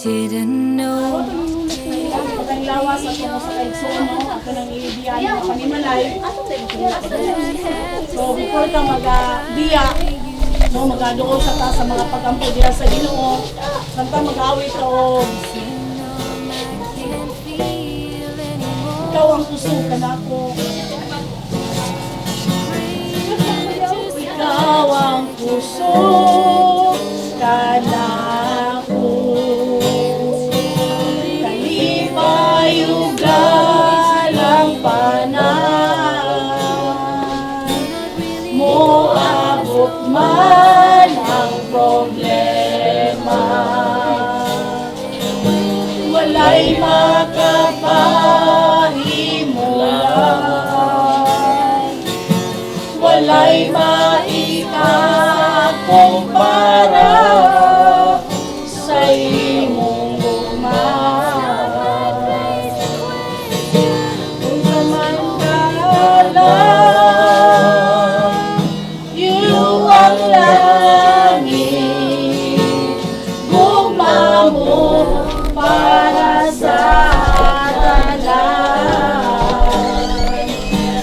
Didn't know. Ang lawas at ako sa kaigsono, ako nang ibiyan ng panimalay. So, before ka mag-biya, no, mag-adoon sa ta sa mga pagampo diya sa Ginoo, santa mag-awit ka o ikaw ang kusukan ako. Ikaw ang kusukan ako. Kalipayugan ang panahon mo, abot man ang problema. Walay makapahimulan, walay maikakumpara sa imong gumay. Kung samantalang ang langit, gumamo para sa tanan.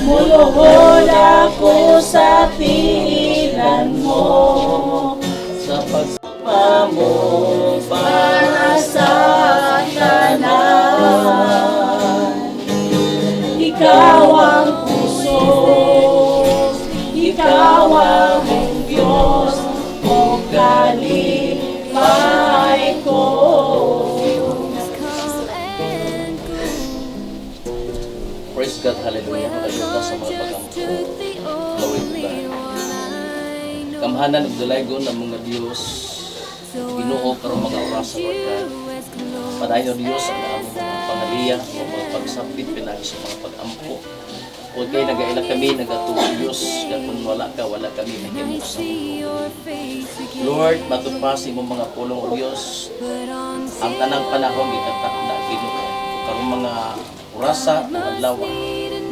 Muluhod ako sa pilan mo, sa pagsama mo para sa tanan. Ikaw ang puso, ikaw ang Diyos, o kalipay ko. Praise God, hallelujah. Magayuta sa mga pagampo. Glory to God. Kamhanan ug dalaygon ng mga Dios. Ginoo karong mga oras sa Lord God. Padayon Dios ang among mga pangaliya, ang mga pagsabit pinagi sa mga pagampo. Huwag kayo nag-aila kami, nagatuwa Diyos, kung wala ka, wala kami nagimusa. Lord, matupasi mo mga pulong o Diyos, ang tanang panahon, itatak na Ginoo. Karong mga orasa, mga lawa,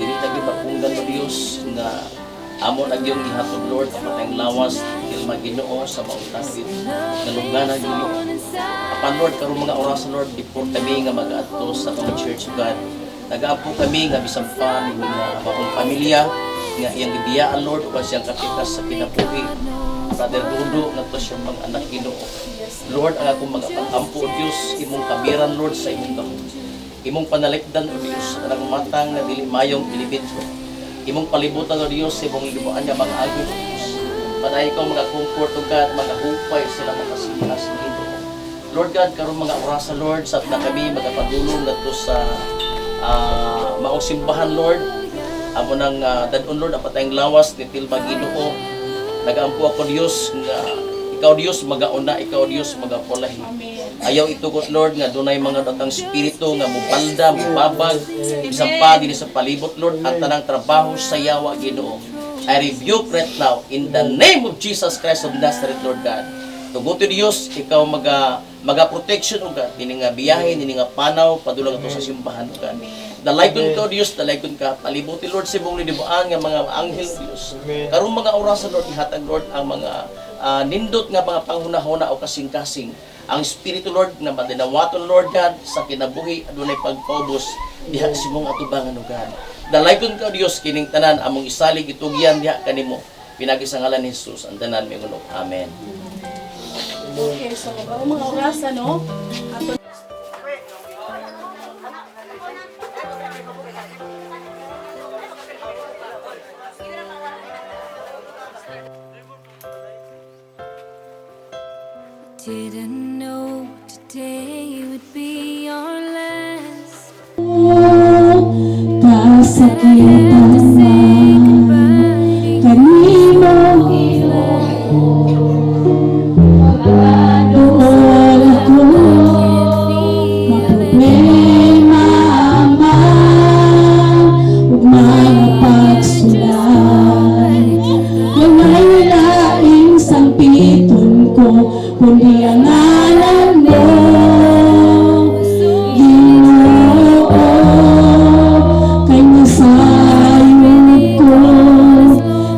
dili lagi mapunggan o Diyos, na amo na yung ihatod Lord, ang matayang lawas, kilma Ginoo sa mautangit, na lugana Ginoo. Apan Lord, karong mga orasa Lord, before kami nga mag-ato sa mga church of God, nag-aapo kami nga bisan pa ng akong pamilya nga iyang gibiyaan Lord o siyang kapitas sa kinabuhi. Brother Dudo nga to siyang mga anak Ginoo. Lord, ang akong mga pag-ampo Diyos, imong kabiran Lord sa imong gahom. Imong panalikdan o Diyos ang matang na dili mayong pilibidro. Imong palibutan o Diyos sa imong libuan nga mga agyo Diyos. Panahay ikaw mga comfort o God, mga hupay sila makasilas nito. Lord God, karong mga orasa Lord, sa na kami magapadulong nato sa maong simbahan Lord, amo nang dadon Lord ang patayang lawas ni Tilma Ginoo. Nagaampo ako Dios nga ikaw Dios magauna, ikaw Dios magapulahi. Ayaw itugot Lord nga dunay mga datang spirito nga mupalda, mupabag bisan pa dinhi sa palibot Lord ang tanang trabaho sa yawa Ginoo. I rebuke right now in the name of Jesus Christ of Nazareth Lord God. Tuguti Dios ikaw maga-protection o God, ini nga biyahe, ini nga panaw, padulang ito sa simbahan o God. Dalaykon ka, Diyos, dalaykon ka, palibuti Lord sa ibong lidibuan nga mga anghel, Diyos. Karong mga orasan, Lord, ihatag, Lord, ang mga nindot nga mga panghuna-huna o kasing-kasing. Ang Espiritu, Lord, na madinawaton, Lord God, sa kinabuhi, adunay pagpaubos, diha sa mong atubangan o God. Dalaykon ka, Diyos, kining tanan, among isalig, itugyan, diha kanimo. Pinagi sa ngalan ni Jesus, ang tanan, may ulo. Amen. Okay, so mga orasa, no? Didn't know today would be our last. Kasakitan man kanimo doon ako maproblema man ug mga pagsulat walay laing sampiton ko kundi ang ngalan mo Ginoo kay nasayod ko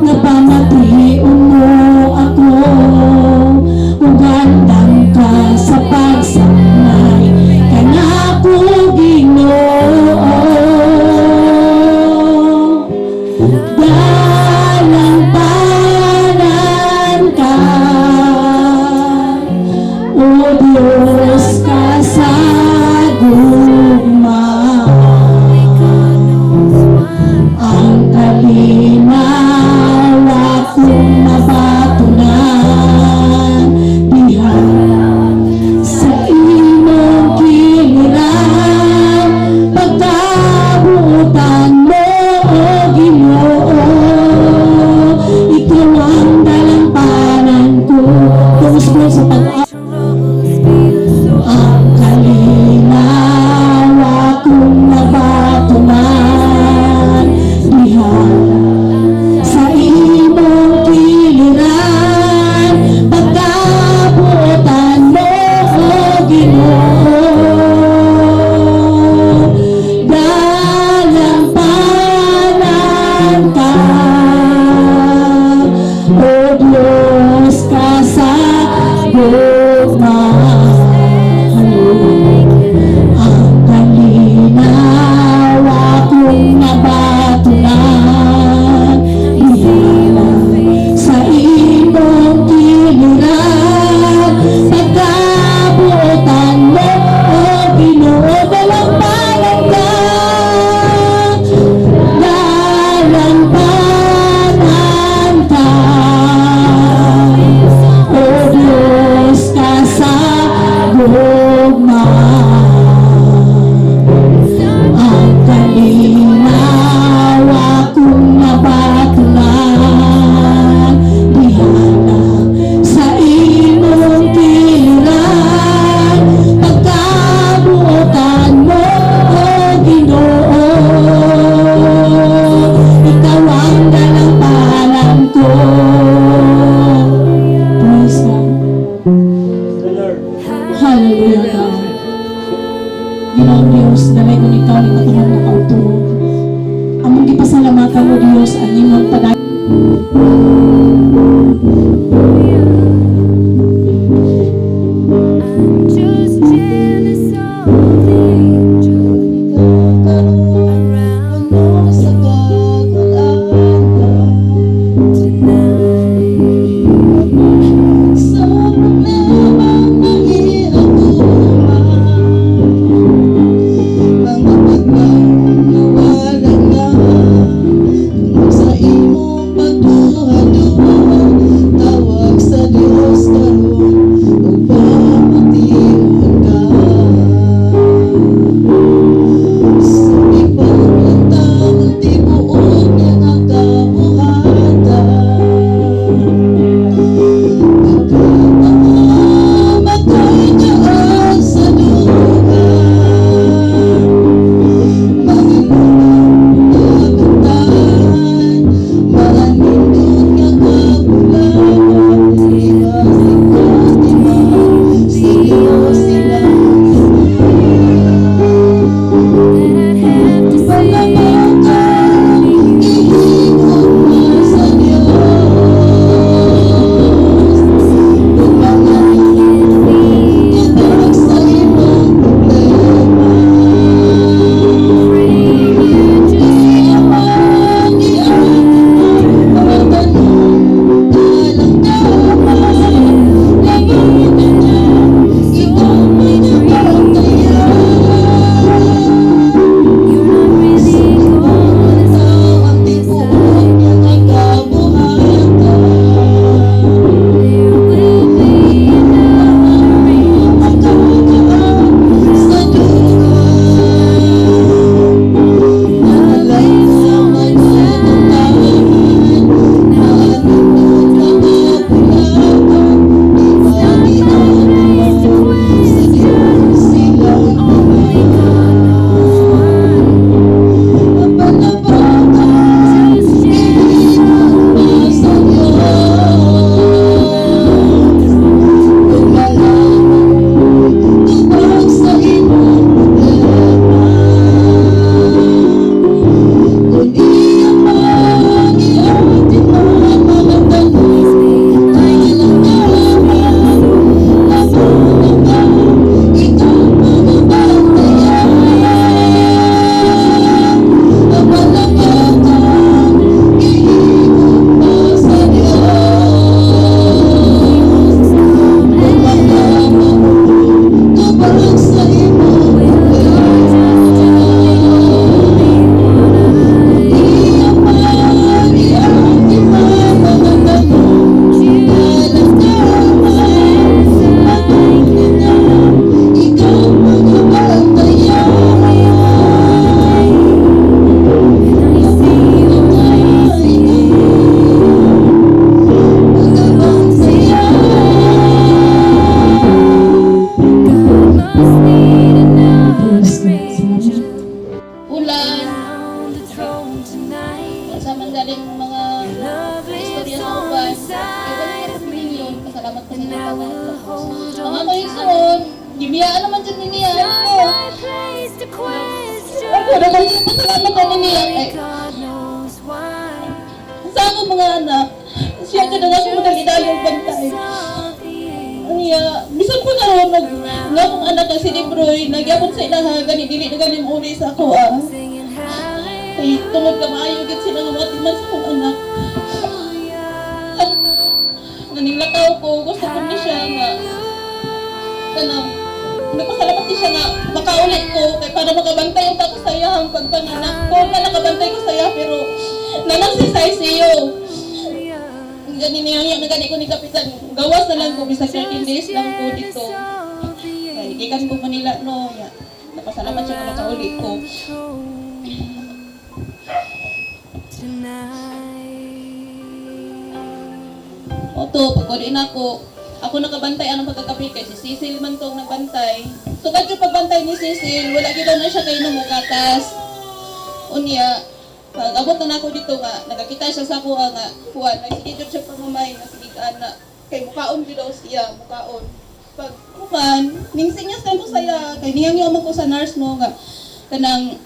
nga pamatihion mo ako ug handang ka sa pagsamay ang imong tanan. I'm just jealous of the angels around tonight. Gibiyaan naman dyan niniya. Not place to question. Ako naman, salamat na niniya. Only God knows why. Sa ako mga anak, siya ka na nga kung madalidayang bantay. Niya, bisan ko na ron, nga kong anak ang sinibroy, nagyapon sa ilaha, gani-dili na ganim uli sa ako Singing hallelujah. Ay, tungod ka maayogit sila nga matiman sa kong anak. At naninglakaw ko, gusto ko na siya nga, kanang, nagpasalamat din siya nga, makaulit ko, kaya para makabantay yung tako saya, ang pagpanganak ko, na nakabantay ko saya, pero nanagsisay siyo. Gani niya na gani ko ni Kapitan, gawas na lang ko, bisa 13 days lang ko dito. Kaya ikikan ko Manila, no, ya. Napasalamat siya nga makaulit ko. Oto, pagkodin ako nakabantay anong pagkakapit kay si Cecil man tong nagbantay. So kadto pagbantay ni Cecil, wala gyud na siya kay numugatas. Unya, pag abot na ako dito nga, nagakita siya sa ako nga, kuwan, nagsige jud siya pamamay, nagsige ana kay mukaon gyud daw siya, mukaon. Pag kuwan, ningsinyas kan ko saya, kay niyang yo ko sa nurse no nga kanang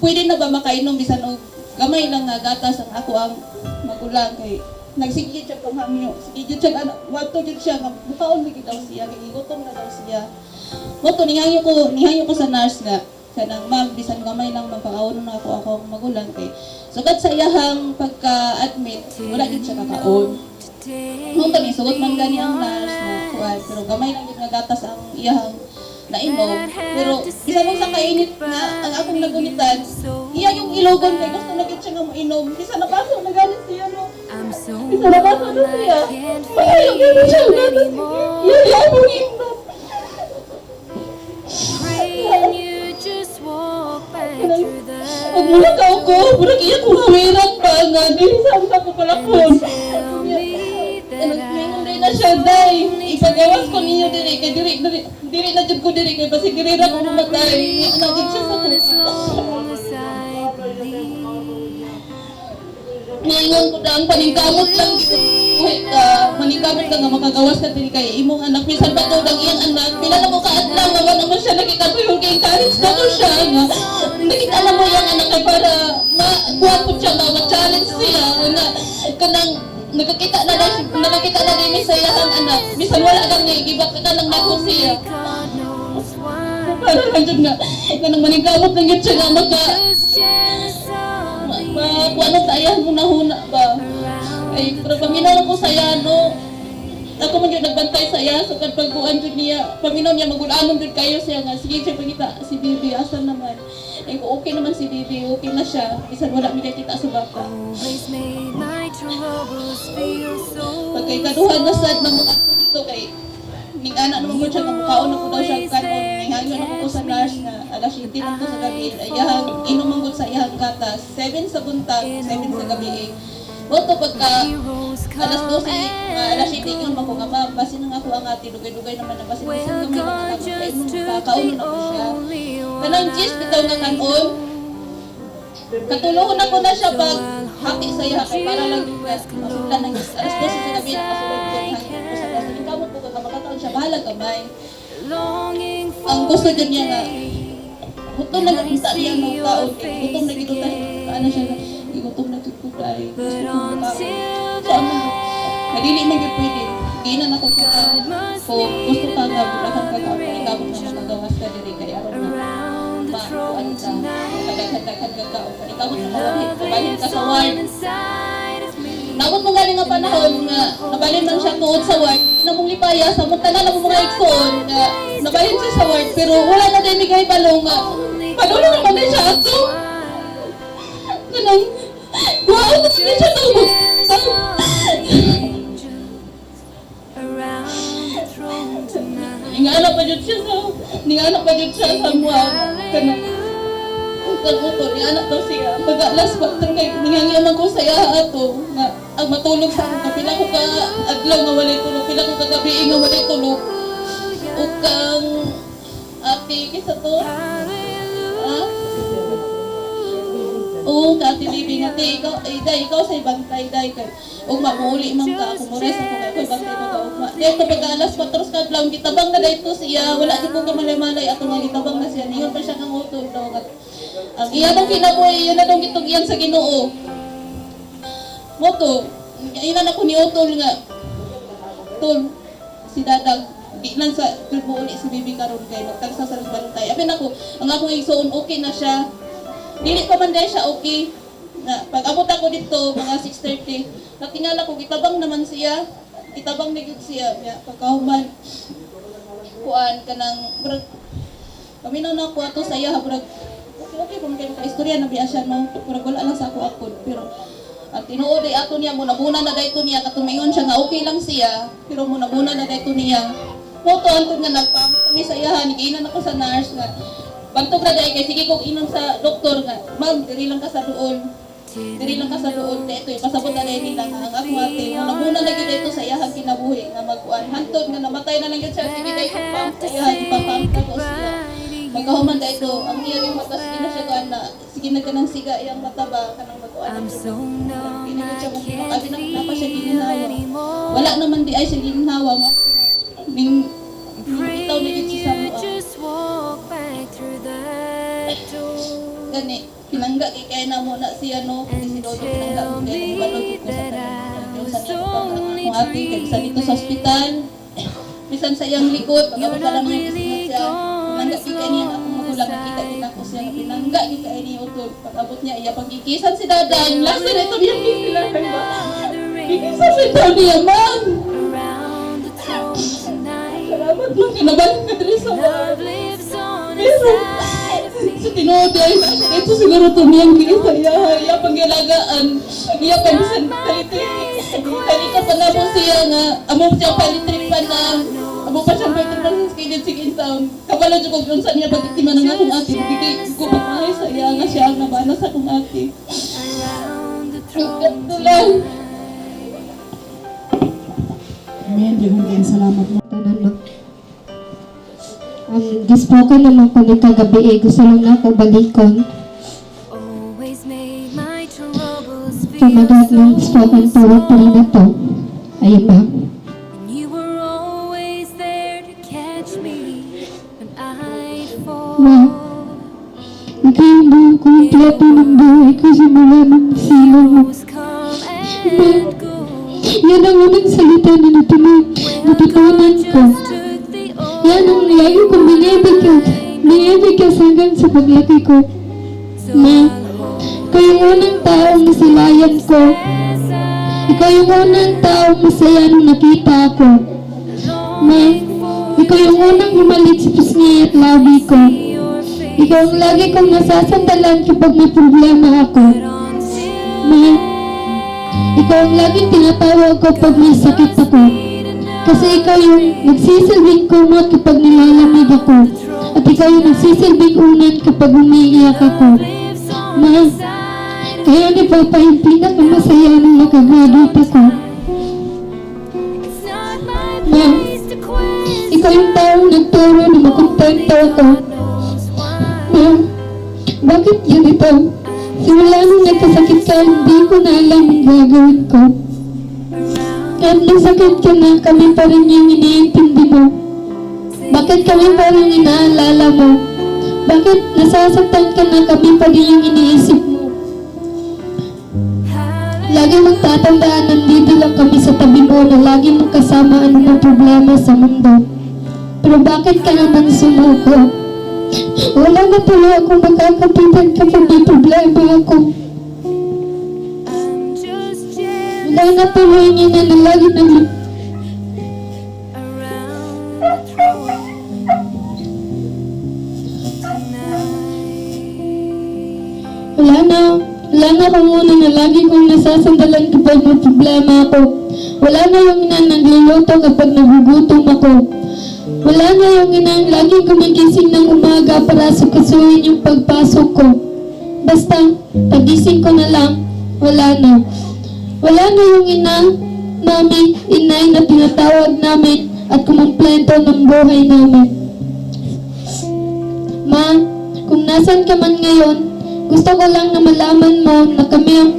pwede na ba makainom bisan og gamay lang nga gatas ang ako ang magulang kay nagsigid siya kung hamyo. Sigid siya anak, wato jud siya nga bukaon lagi daw siya, gigutom na daw siya. Moto nihayo ko sa nurse nga kanang ma'am bisan gamay lang magpakaon na ako akong magulang kay sugad sa iyahang pagka-admit wala gid siya kakaon. Nung kami sugot man gani ang nurse na kuan pero gamay lang gid nga gatas ang iyahang nainom pero isa mo sa kainit nga ang akong nagunitan iya yung ilogon kay gusto na gid siya nga mainom bisa nabaso na galit siya no bisa nabaso na siya ayaw gid siya galit iya mo inom Huwag mo na kao ko, murag iya kong hawiran pa nga, bilisan sa ko palakon. Mingon rin na siya, day. Ipagawas ko niyo diri, kay diri na dyan ko diri, kay pasigirira ko mamatay. Nagin siya sa ko. Mingon ko na ang paningkamot lang maningkamot lang nga makagawas ka diri kay imong anak bisan pa daw ang iyang anak pila na mo kaadlaw nga wala mo siya nakita ko yung kay encourage na ko siya nga nakita na mo yung anak kay para kuwan po siya ma-challenge siya na kanang nakakita na din sa iyang anak bisan wala kang gibak ka lang nako siya para lang dyan nga kanang maningkamot lang yun siya nga kuwan sa ayahan mo na huna ba ay, pero paminaw ko sa iya, no? Ako man yung nagbantay sa iya, so pagbuan dyan niya, paminaw niya, magulanon din kayo siya nga. Sige, siya pagkita, si Bibi, asan naman? Ay, okay naman si Bibi, okay na siya. Bisan wala may kita sa baka. Pagkay kaduhan na sad ng mga ito kay ning anak naman ko siya nga mukaon ako daw siya kanon ning hangyo na ko sa nurse nga alas 7 lang ko sa gabi ayang inuman ko sa iyang gatas 7 sa buntag 7 sa gabi Boto pagka alas 12, alas 7 yun ako nga ma'am, basin nga ako ang ati, dugay-dugay naman na basin kami lang ako, kaya nung kakaunon ako siya. Kanang gist, bitaw nga kanon, katulungan ako na siya pag hati sa iya, kay para lang yung masuklan ng alas 12 sa gabi, kasulad ko yung hangin ko sa gaso. Yung kamot ko kamakataon siya, bahala kamay. Ang gusto dyan niya nga, gutom na nakita niya ng taon, gutom na ginutan, paano siya na, gutom na tututay, gusto ko makaon. So, nadili man yung pwede, ginan ako sa kung gusto ka nga, bulakan ka ka, ikaw na magagawas ka diri kay aron na makuan ka, magagagagag ka, ikaw na mabalhin ka sa ward. Naabot mo galing nga panahon nga, nabalhin man siya tuod sa ward, namong lipaya, sa muntanan na mga iksoon, nga nabalhin siya sa ward, pero wala na din migay palong nga, palong naman din siya ato. Ganang, wow, hindi siya tumog. Ninganak pa dyan siya sa mga kanang motor, ninganak daw siya. Pag-alas 4 kay ningangyaman ko sa iya ato na ang matulog sa akin. Kapila ko ka adlaw nga walay tulog, pila ko kagabi nga walay tulog. O kang ate, kisa to? Oo, Ate Libing, ate, ikaw sa ibantay, day, kay, mamuuli man ka, kumures ako, kay, bantay mo ka, dito pag-alas 4 ka, lang, gitabang na dito siya, wala din ko kamalay-malay, ato nga gitabang na siya, niyon pa siya kang utol, daw, ang iya nung kinabuhi, yun na nung gitugyan sa Ginoo. Moto, inan ako ni utol nga, tol, si Dadag, di lang sa, uli si Bibi karon kay, magtagsa sa bantay, apin ako, ang akong igsoon, okay na siya, dili ko man dahil siya okay. Na, pag abot ako dito, mga 6:30, natingala ko, kitabang naman siya. Kitabang na yun siya. Pagkahuman, kuan ka ng, paminaw na ako ato sa iya, okay, kung kayo ka-istorya, nabiya siya, no? Wala lang sa ako. Pero, ang tinuod ay ato niya, muna na dahito niya, katumayon siya nga okay lang siya, pero muna na dahito niya. Moto, antod nga nagpamit kami sa iya, nigiinan ako sa nurse nga, bantog na dahil kay sige kong inom sa doktor nga, ma'am, diri lang ka sa doon. Diri lang ka sa doon. Ito, ipasabot na rin nila nga ang ako ate. Muna lagi dito sa iyahang kinabuhi nga magkuhan. Hantod nga namatay na lang yun siya. Sige dahil ipapamp sa iyahang ipapamp ko siya. Magkahuman na ito. Ang iyang yung mata, sige na siya kuhan na. Sige na ka ng siga, iyang mata ba, kanang magkuhan. Pinigod siya kung pinakabi na pa siya ginhawa. Wala naman di ay siya ginhawa. Itaw na yun siya sa mga. gani pinangga kay na mo na siya no kasi si Dodo pinangga mo kay balog ko sa kanya sa niya ko ang ate kay sa dito sa ospital bisan sa iyang likod pagkabala mo yung siya pinangga kay niya ako magulang nakita kita ko siya pinangga kay niya utol pag-abot niya iya pagkikisan si Daday last na ito yung sila kay ba kikisan si Daday man salamat lang kinabalik ka rin sa mga pero sa tinood ay ito siguro tumiyang bilis sa iya pangilagaan iya pamisan kalito pa na po siya nga amo siya palitripan na amo pa siyang palitripan sa skided sige town kabalo dyan kung sa niya pag-itima ng akong ate bigay ko pagmahay sa iya nga siya ang nabana sa akong ate ito lang Amen. Yung salamat mo. Gispoken naman ko ni kagabi gusto lang na ako balikon. Always made my troubles feel Kamagat ng so spoken tawag pa rin ito. Ayun ba? And you were always there to catch me when I'd fall. Wow. Nagkaibang kumpleto ng buhay ko simula ng sila mo. Those come and go. Yan ang unang salita na natutunan ko. Just took the Yan ang lagi kong binibigkas hanggang sa paglaki ko. Ma, ikaw yung unang taong nasilayan ko. Ikaw yung unang taong masaya nung nakita ako. Ma, ikaw yung unang humalik sa pisngi at labi ko. Ikaw ang lagi kong nasasandalan kapag may problema ako. Ma, ikaw ang laging tinatawag ko pag may sakit ako. Kasi ikaw yung nagsisilbing kumot kapag nilalamig ako. At ikaw yung nagsisilbing unan kapag umiiyak ako. Ma, kaya nagpapa yung pinakamasaya nung nakagraduate ako. Ma, ikaw yung taong nagturo na makontento ako. Ma, bakit yun ito? Simula nung nagkasakit ka, hindi ko na alam ang gagawin ko. Kahit nasakit ka na, kami pa rin yung iniintindi mo. Bakit kami pa rin inaalala mo? Bakit nasasaktan ka na, kami pa rin yung iniisip mo? Lagi mong tatandaan, nandito lang kami sa tabi mo na lagi mong kasama anumang problema sa mundo. Pero bakit ka naman sumuko? Wala na tuloy akong magkakapitan kapag may problema ako. I'm just jealous Wala na tuloy niya na lagi nang around the throne tonight. Wala na kung una na lagi kong nasasandalan kapag may problema ako. Wala na yung ina nagluluto kapag nagugutom ako. Wala na yung inang laging gumigising ng umaga para sukasuin yung pagpasok ko. Basta, pagising ko na lang, wala na. Wala na yung inay na tinatawag namin at kumumplento ng buhay namin. Ma, kung nasan ka man ngayon, gusto ko lang na malaman mo na kami ang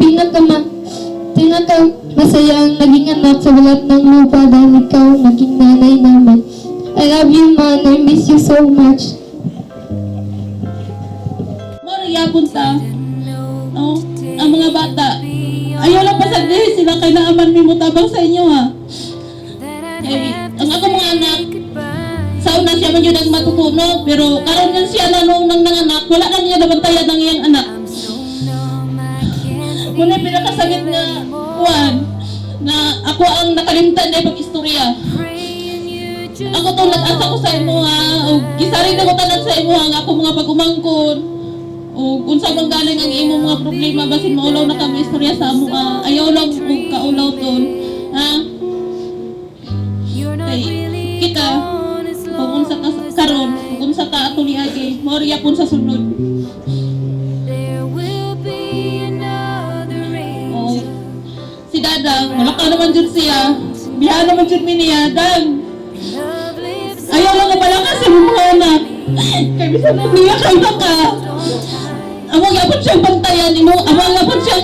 pinakamasayang naging anak sa balat ng lupa dahil ikaw naging nanay namin. I love you, Ma, and I miss you so much. Maria punta no ang mga bata ayaw lang pasagdihin sila kay naaman mi mutabang sa inyo ha ang ako mga anak sa una siya man yun ang matutuno pero karon yan siya na nung nang nanganak wala na niya nabantayan ng iyang anak muna pinakasagit nga kuwan na ako ang nakalimtan na pag-istorya ako to nag-asa ko sa imo ha o gisarin na ko tanan sa imo ha ako mga pag-umangkon o kung saan bang galing ang imo mga problema basin maulaw na kami istorya sa amo ha ayaw lang kung kaulaw ton ha kay kita kung unsa ka karon kung unsa ka ato niagi Maria pun sa sunod oh si Dadang wala ka naman jud siya bihan naman jud mi niya dang ayaw lang nga pala kasi mga anak kay bisan na niya kay ka amo gyapon siyang bantayan imo amo gyapon siyang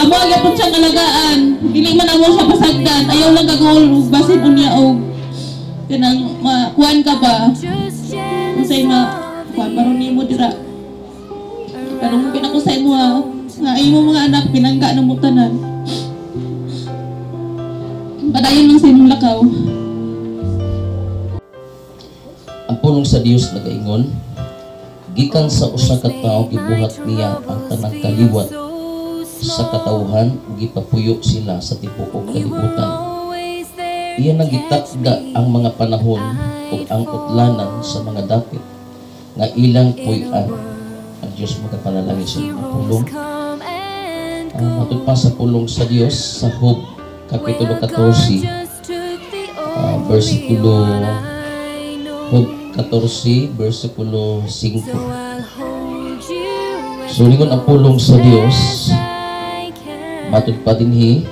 amo gyapon siyang alagaan dili man amo siya pasagdan ayaw lang gagol basin unya og kanang kuan ka ba unsay ma kuan baron nimo dira karong pinako sa imo ha. Nga imo mga anak pinangga ng mutanan. Padayon lang sa imong lakaw. Ang pulong sa Dios nagaingon, gikan sa usa ka tawo gibuhat niya ang tanang kaliwat sa katawhan ug gipapuyo sila sa tibuok kalibutan. Iyan ang gitakda ang mga panahon ug ang utlanan sa mga dapit nga ilang puy-an. Ang Dios magapanalangin sa mga pulong. Matod pa sa pulong sa Dios sa Job kapitulo 14 versikulo Job 14 versikulo 5. So lingon ang pulong sa Dios matod pa dinhi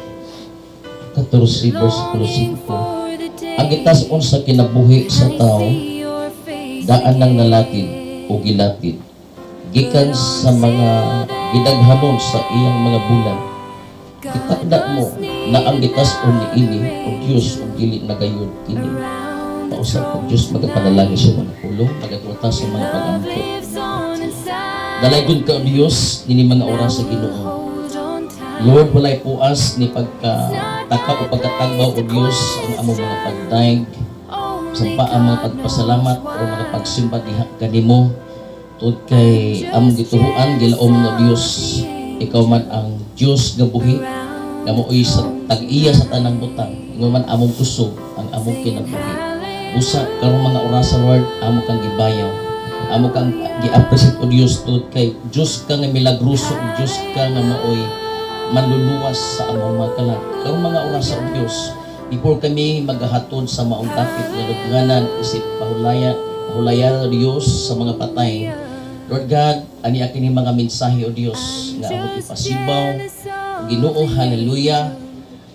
14 versikulo 5. Ang gitason sa kinabuhi sa tao daan ng nalatid o gilatid gikan sa mga gidaghanon sa iyang mga bulan. Itakda mo na ang gitason ni ini o Diyos o dili na gayud ini. Pausap ko Diyos magapanalangin sa mga pulong magagwata sa mga pag-ampo. Dalaygon ka o Diyos nini mga oras sa Ginoo. Lord, walay puas ni pagkataka o pagkatagbaw o Diyos ang among mga pagdaig sampa ang mga pagpasalamat o mga pagsimba diha kanimo tungod kay among gituhuan gilaom na Diyos ikaw man ang Diyos nga buhi nga mo'y sa tag-iya sa tanang butang ingon man among kusog ang among kinabuhi usa karong mga oras sa Lord amo kang gibayaw amo kang gi-appreciate o Diyos tungod kay Diyos ka nga milagroso Diyos ka nga maoy manluluwas sa among mga kalag. Karong mga oras sa Diyos, before kami maghahatod sa maong dapit nga lubnganan isip pahulayan o Diyos sa mga patay. Lord God, ani aking mga mensahe o Diyos nga among ipasibaw. Ginoo, hallelujah.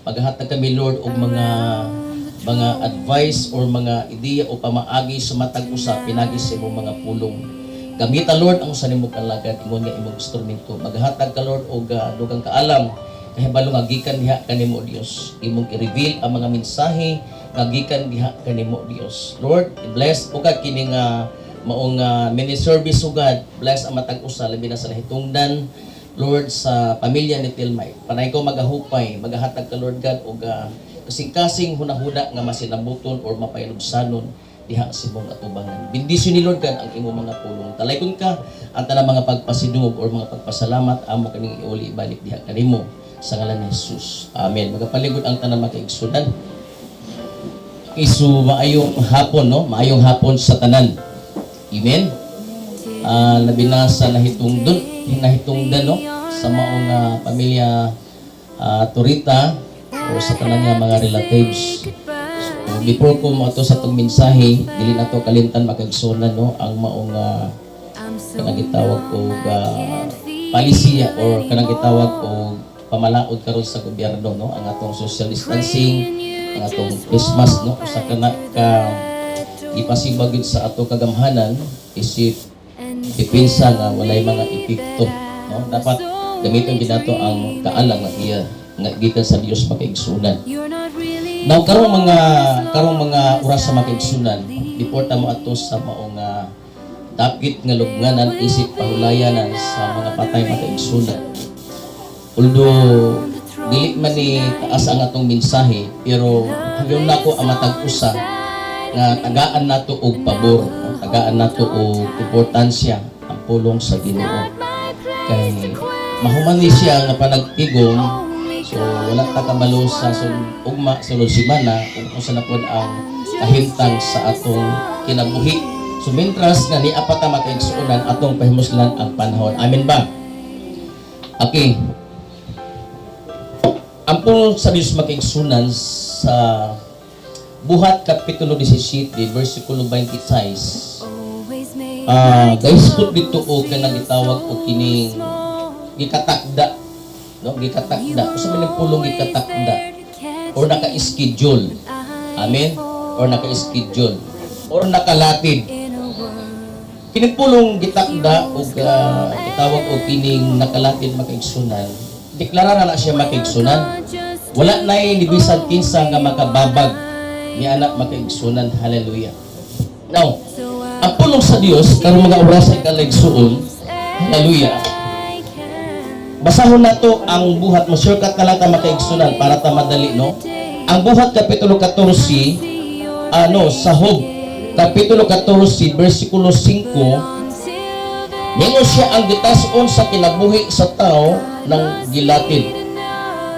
Maghahatag kami Lord og mga advice or mga ideya o pamaagi sa matag usa pinagi sa imong mga pulong. Gamita Lord ang sa nimo kalagad ingon nga imong instrumento. Maghatag ka Lord og dugang kaalam kahibalo nga gikan diha kanimo Dios. Imong i-reveal ang mga mensahe nga gikan diha kanimo Dios. Lord, i-bless ugad kini nga maong mini service ugad. Bless ang matag usa labi na sa nahitungdan Lord sa pamilya ni Tilmay. Panay ko magahupay, maghatag ka Lord God og kasing-kasing hunahuna nga masinabuton or mapayalubsanon diha sa imong atubangan. Bendisyon ni Lord God ang imong mga pulong. Talaykon ka ang tanang mga pagpasidungog or mga pagpasalamat amo kaning iuli ibalik diha kanimo sa ngalan ni Jesus. Amen. Magapaligod ang tanang makaigsunan. Isu maayong hapon no, maayong hapon sa tanan. Amen. Labi na sa nahitungdan no sa maong pamilya Turita o sa tanan nga mga relatives. Before ko mo ato sa itong mensahe, dili na to kalimtan makagsunan no ang maong kanang gitawag ko palisiya or kanang gitawag ko pamalaod karon sa gobyerno no ang atong social distancing, ang atong Christmas no usa ka ipasibag sa ato kagamhanan isip depensa nga walay mga epekto no dapat gamiton gid nato ang kaalam nga iya nga gikan sa Dios makaigsunan. Now karong mga oras sa makaigsunan, before ta mo ato sa maong dapit nga lubnganan isip pahulayanan sa mga patay makaigsunan. Although dili man ni taas ang atong mensahe, pero hangyon nako ang matag usa nga tagaan nato og pabor, tagaan nato og importansya ang pulong sa Ginoo. Kay mahuman ni siya nga panagtigom. So wala ta kabalo sa ugma sulod semana kung sa napod ang kahimtang sa atong kinabuhi. So mientras nga ni apat ta makaigsuonan atong pahimuslan ang panahon. Amen ba? Okay. Ang pulong sa Dios makaigsunan sa Buhat kapitulo 17 versikulo 26. Guys put dito og kanang gitawag og kining gikatakda no gikatakda usa man pulong gikatakda or naka-schedule. Amen. Or naka-schedule or nakalatid. Kining pulong gitakda og gitawag og kining nakalatid makaigsunan. Deklara na siya makaigsunan. Wala nay ni bisan kinsa nga makababag ni anak makaigsunan. Hallelujah. Now, ang pulong sa Dios karong mga oras sa kaligsuon. Hallelujah. basahon na to ang buhat mo. Shortcut na lang ta makaigsunan para ta madali, no? Ang buhat kapitulo 14, sa Job, kapitulo 14, versikulo 5, ningon siya ang gitason sa kinabuhi sa tao ng gilatid.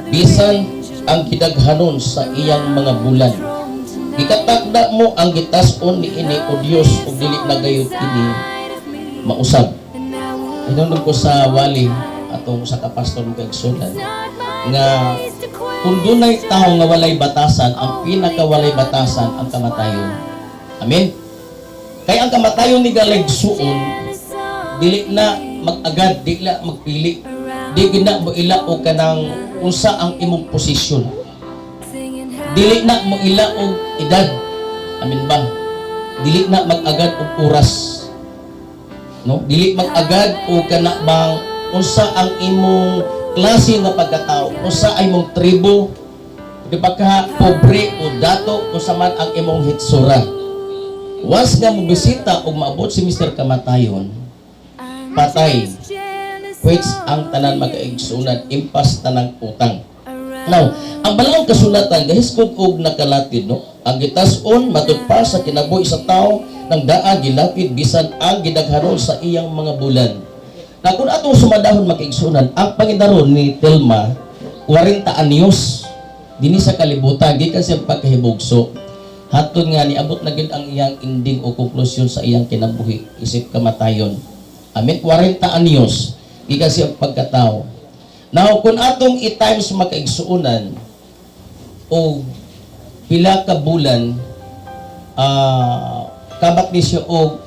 Bisan ang gidaghanon sa iyang mga bulan. Gikatakda mo ang gitason ni ini o Dios ug dili na gayud ini mausab. Hinungod ko sa wali atong sa kapastor ng kaigsunan nga kung dunay tao nga walay batasan, ang pinakawalay batasan ang kamatayon. Amen. Kaya ang kamatayon ni galigsuon dili na mag-agad, dili na magpili, dili na mo ila o kanang unsa ang imong posisyon, dili na mo ila og edad. Amen ba? Dili na mag-agad og oras, no? Dili mag-agad o kana bang unsa ang imong klase nga pagkatao, unsa ay imong tribo, di ba ka pobre o dato, unsa man ang imong hitsura. Once nga mo bisita og maabot si Mr. Kamatayon, patay, which ang tanan makaigsunan, impas tanang utang. Now, ang balawang kasulatan, gahiskod og nakalatid, no? Ang gitason, matugpa sa kinabuhi sa tao, ng daa gilapid, bisan ang gidaghanon sa iyang mga bulan. Na kung atong sumadahon makaigsunan, ang pangidaron ni Telma, 40 anyos, dini sa kalibutan, gikan siyang pagkahibugso, hatod nga niabot na gid ang iyang ending o konklusyon sa iyang kinabuhi, isip kamatayon. Amen, 40 anyos, gikan siyang pagkatao. Now, kung atong i-times makaigsuunan o pila ka bulan, kabat ni siya o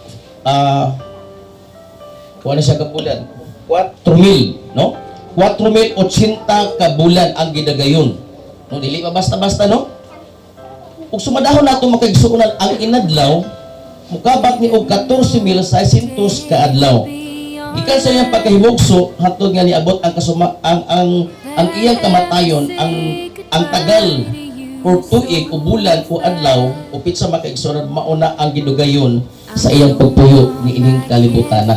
kuha na siya ka bulan, 4,000, no? 4,080 ka bulan ang gidagayon. No, dili pa basta-basta, no? Ug sumadahon nato makaigsuunan ang inadlaw, mukabat ni og 14,600 ka adlaw. Gikan sa iyang pagkahibugso hatod nga niabot ang ang iyang kamatayon, ang tagal or tuig o bulan o adlaw o pitsa makaigsunan mauna ang gidugayon sa iyang pagpuyo ni ining kalibutan.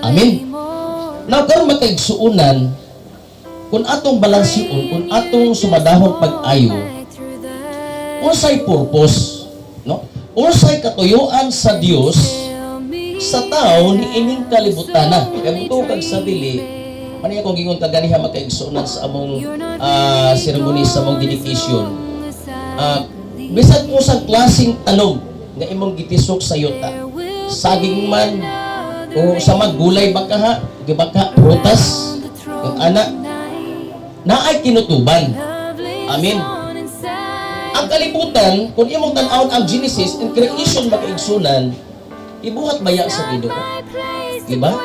Amen. Now karon makaigsuunan kung atong balansiun, kung atong sumadahon pag-ayo, unsay purpose, no? Unsay katuyuan sa Dios sa tao ni ining kalibutan. Kaya buto kag sa dili, maniya kong gingon taganiha makaigsunan sa among seremony sa among dedication. Bisan po sa klaseng tanom nga imong gitisok sa yuta, saging man o sa maggulay baka ha, gibaka prutas, kung ana naay kinutuban. Amen. Ang kalibutan, kung imong tan-awon ang Genesis and creation makaigsunan, ibuhat baya sa Ginoo. Diba?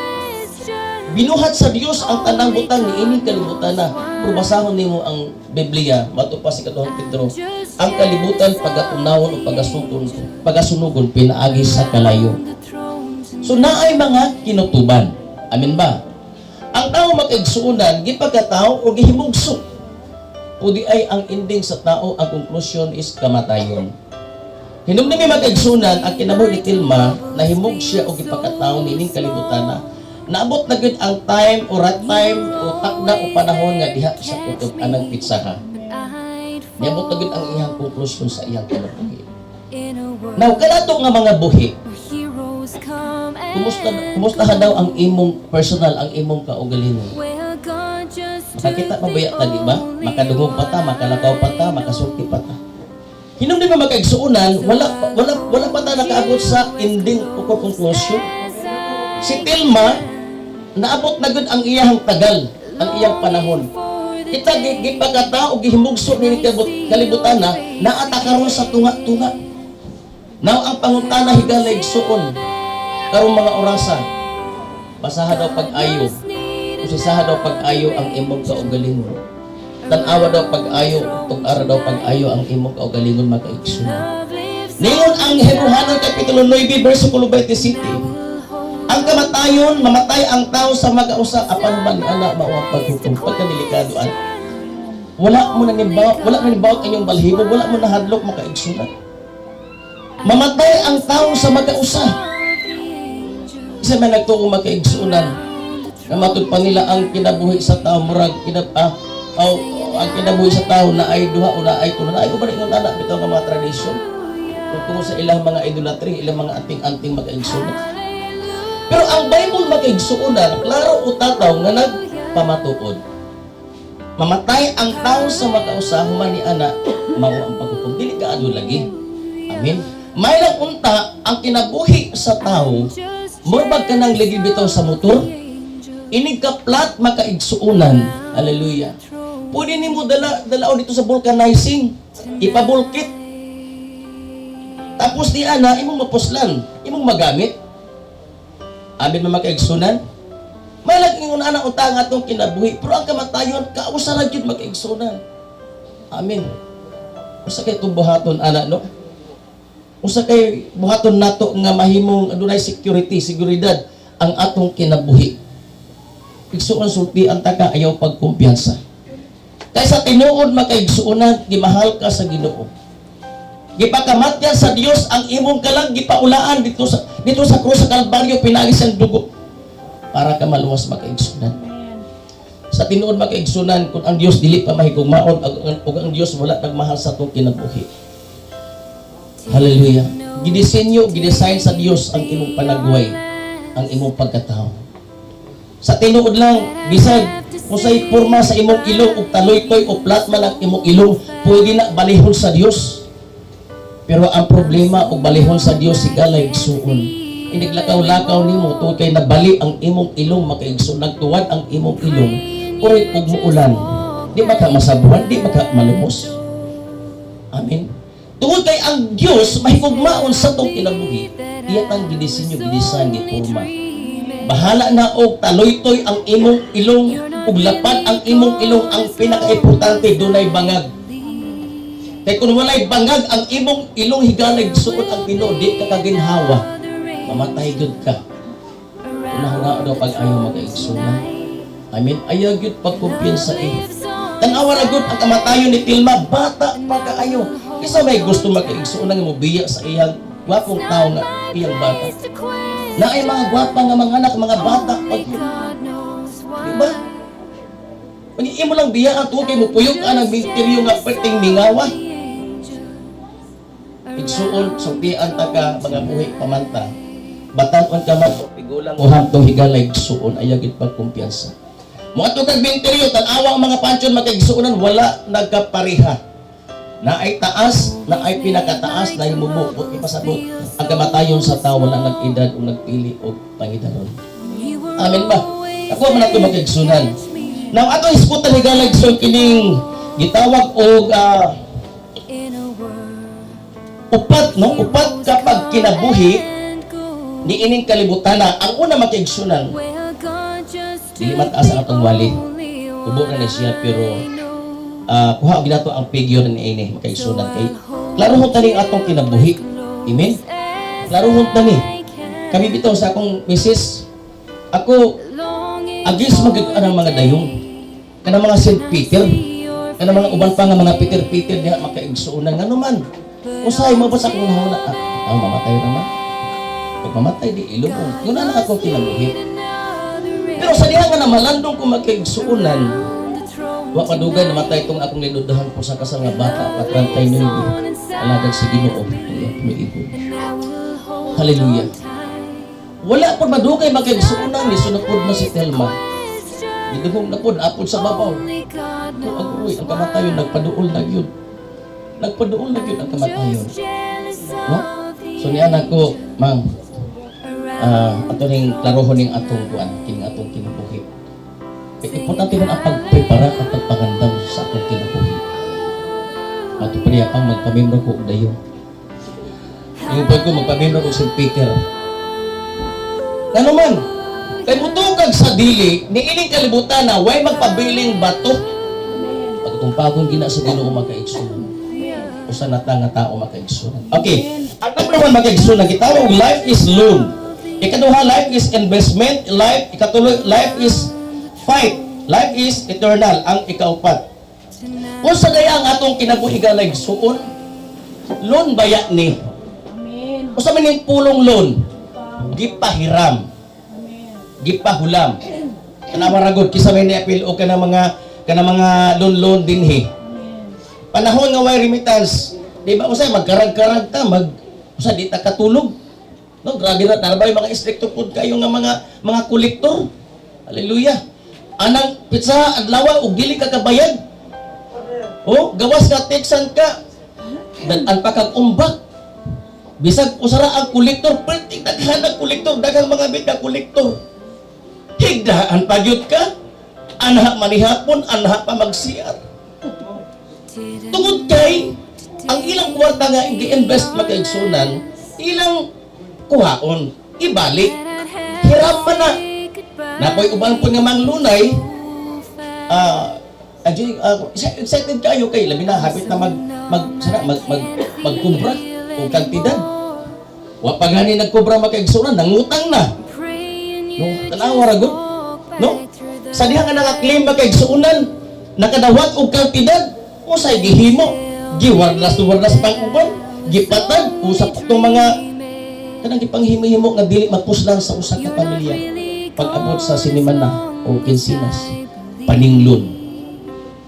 Binuhat sa Dios ang tanang butang ni ining kalibutan na. Pero basahon nimo ang Biblia, matupas si Katuhang Pedro, ang kalibutan pagatunawon o pagasunugon pinaagi sa kalayo. So naay mga kinutuban. Amen ba? Ang tao makaigsuunan, gipagkatao o gihimugso. O di ay ang ending sa tao, ang conclusion is kamatayon. Hinumdumi may makaigsunan ang kinabuhi ni Telma, nahimog siya o gipagkatao ni ining kalibutan na naabot na gud ang time o right time o takda o panahon nga diha sa kutob anang pitsaha. Niabot na gud ang iyang conclusion sa iyang kinabuhi. Now, kanato nga mga buhi, kumusta daw ang imong personal, ang imong kaugalingon? Makakita pa ba ta, di ba? Makadungog pa ta, makalakaw pa ta, makasulti pa ta. Hinumdumi may makaigsuunan, wala pa ta nakaabot sa ending o conclusion. Si Telma, naabot na gud ang iyang tagal, ang iyang panahon. Kita gipagkatao og gihimugso ni kalibutan na naatakaron sa tunga-tunga. Now ang pangutana higalay suon karong mga orasan. Basaha daw pag-ayo. Usisaha daw pag-ayo ang imong kaugalingon. Tan-awa daw pag-ayo, tug-ara daw pag-ayo ang imong kaugalingon makaigsunan. Ningon ang Hebrehanon kapitulo 9 bersikulo 27. Ang kamatayon, mamatay ang tao sa mag-ausa, apan man ana mao paghukom pagkadelikadoan. Wala mo na nibawat inyong balhibo, wala mo na hadlok makaigsunan. Mamatay ang tao sa mag-ausa. Isa man nagtuong makaigsunan. Na matud pa nila ang kinabuhi sa tao murag ang kinabuhi sa tao na ay duha o na ay tulo na ay ubalik ng anak bitaw nga mga tradisyon. Tungkol sa ilang mga idolatry, ilang mga anting-anting makaigsunan. Pero ang Bible makaigsunan, klaro o tataw nga nagpamatuod. Mamatay ang tao sa makausahuman ni anak, mao ang paghukom. Dili ka ado lagi. Amen. May lang unta ang kinabuhi sa tao, murbag ka nang lagi bitaw sa motor, inig ka plat makaigsuunan. Hallelujah. Pwede nimo dalaw dito sa vulcanizing, ipabulkit. Tapos di ana, imong mapuslan, imong magamit. Amin makaigsunan. May laging una utang atong kinabuhi, pero ang kamatayon, kausa ra gyud makaigsunan. Amin. Usa kay buhaton ana no? Usa kay buhaton nato nga mahimong adunay seguridad ang atong kinabuhi. Igsuon sulti ang taka ayaw pagkumpiyansa. Kaysa tinuod makaigsuunan, gimahal ka sa Ginoo. Gipakamatyan sa Dios ang imong kalag gipaulaan dito sa krus sa Kalbaryo, pinagis ang dugo para ka maluwas makaigsunan. Sa tinuod makaigsunan, kung ang Dios dili pa mahigugmaon ug ang Dios wala nagmahal sa atong kinabuhi. Hallelujah. Gidisenyo, gidesign sa Dios ang imong panagway, ang imong pagkatao. Sa tinuod lang, bisag usay porma sa imong ilong ug taloy-toy o plat man ang imong ilong, pwede na balihon sa Dios. Pero ang problema og balihon sa Dios sigalay igsuon. Iniglakaw-lakaw nimo tungod kay nabali ang imong ilong makaigsuon, nagtuwad ang imong ilong, urit ug muulan. Di ba ka masabuhan, di ba ka malumos? Amen. Tungod kay ang Dios mahigugmaon sa tong kinabuhi, iya tang gidisenyo, gidesign, giporma. Bahala na og taloy-toy ang imong ilong ug lapad ang imong ilong, ang pinaka-importante dunay bangag. Kay kung walay bangag ang imong ilong higalag suot ang Ginoo, di ka kaginhawa. Mamatay gud ka. Unahuna daw pag ayaw makaigsunan. Ayaw gud pagkumpiyansa Tanawa ra gud ang kamatayon ni Tilma, bata pa kaayo. Isa may gusto makaigsunan nga mobiya sa iyang gwapong tao nga iyang bata. Na ay mga gwapa nga mga anak, mga bata pag diba? Imo lang biya ang tuwa kay mo puyok ang misteryo nga perting mingawa. Igsuon sultian ta ka mga buhi pamanta. Batan-on ka man pigulang o hantong higalay igsuon ayaw gid pagkumpiyansa. Moadto kag misteryo tan-awa ang mga pansyon makaigsuonan wala nagkapariha. Na ay taas, na ay pinakataas na himubo o ipasabot ang kamatayon sa tao wala nag-edad o nagpili o pangidaron. Amen ba? Ako man ato makaigsunan. Now ato isputan higalay igsuon kining gitawag og upat no, upat kapag kinabuhi ni ining kalibutan na ang una makaigsunan. Dili mataas ang atong walid. Tubo na siya pero kuha og nato ang figure ni ini makaigsunan kay klaro mo tani atong kinabuhi. Amen. Klaro mo tani. Kami bitaw sa akong misis, ako agis magig ang mga dayong kanang mga St. Peter, kanang mga uban pa nga mga Peter diha makaigsunan ngano man. Usay mo ba sa akong nahuna? Mamatay naman. Pag mamatay di ilubong. Yun na akong kinabuhi. Pero sa diha nga na malandong ko makaigsuunan, wa padugay na matay itong akong linudahan po sa kasal nga bata, patrantay na yun. Alagad si Ginoo. Hallelujah. Wala po madugay makaigsuunan ni sunapod na si Telma. Gidugong na po, apod sa babaw. Kung agoy, ang kamatayon, nagpaduol na yun. Nagpaduol na yun ang kamatayon. No? So niyan ako, mang, ato ning klarohon ning atong kuan, kining atong kinabuhi. Importante man ang pagprepara at pagpagandam sa atong kinabuhi. Matupaniya pang magpamembro ko og dayon. Yung pag ko magpamembro ko St. Peter. Ano man, kay mutugag sa dili, ni ining kalibutan na way magpabiling bato. Pagtumpagon gina sa Ginoo makaigsunan. Usa na ta nga tao makaigsunan. Okay, ang number one makaigsunan, gitawag life is loan. Ikaduha, life is investment. Ikatulo, life is fight. Life is eternal. Ang ikaupat. Kung sa daya ang atong kinabuhi galay suon, loan baya ni. Kung sa maning pulong loan, gipahiram. Gipahulam. Kanamaragod kisa may niapil o kana mga loan dinhi. Panahon nga way remittance, di ba usay magkarag-karag ta, usa di ta katulog. No, grabe na talabay mga istrikto pud kayo nga mga kolektor. Hallelujah. Anang pizza adlaw og dili ka kabayad. Oh, gawas ka teksan ka. Dan pa kag umbak. Bisag usara ang kolektor, perting daghan ang kolektor, daghang mga bit na kolektor. Higdaan pa gyud ka. Anha manihapon, anha pa magsiyar. Tungod kay ang ilang kwarta nga gi-invest makaigsunan, ilang kuhaon, ibalik. Hirap man na. Napoy uban po nga manglunay, excited kayo kay labi na hapit na magkumbra o kantidad. Wa pa gani nagkubra makaigsunan, nangutang na. No, tanawa ra gud. No? Sa diha nga naka-claim makaigsunan, nakadawat og kantidad, usay gihimo, giwardas pang uban, gipatag usap tong mga kanang gipanghimo-himo nga dili mapuslan sa usa ka pamilya. Pag-abot sa sinimana o kinsinas, paninglon.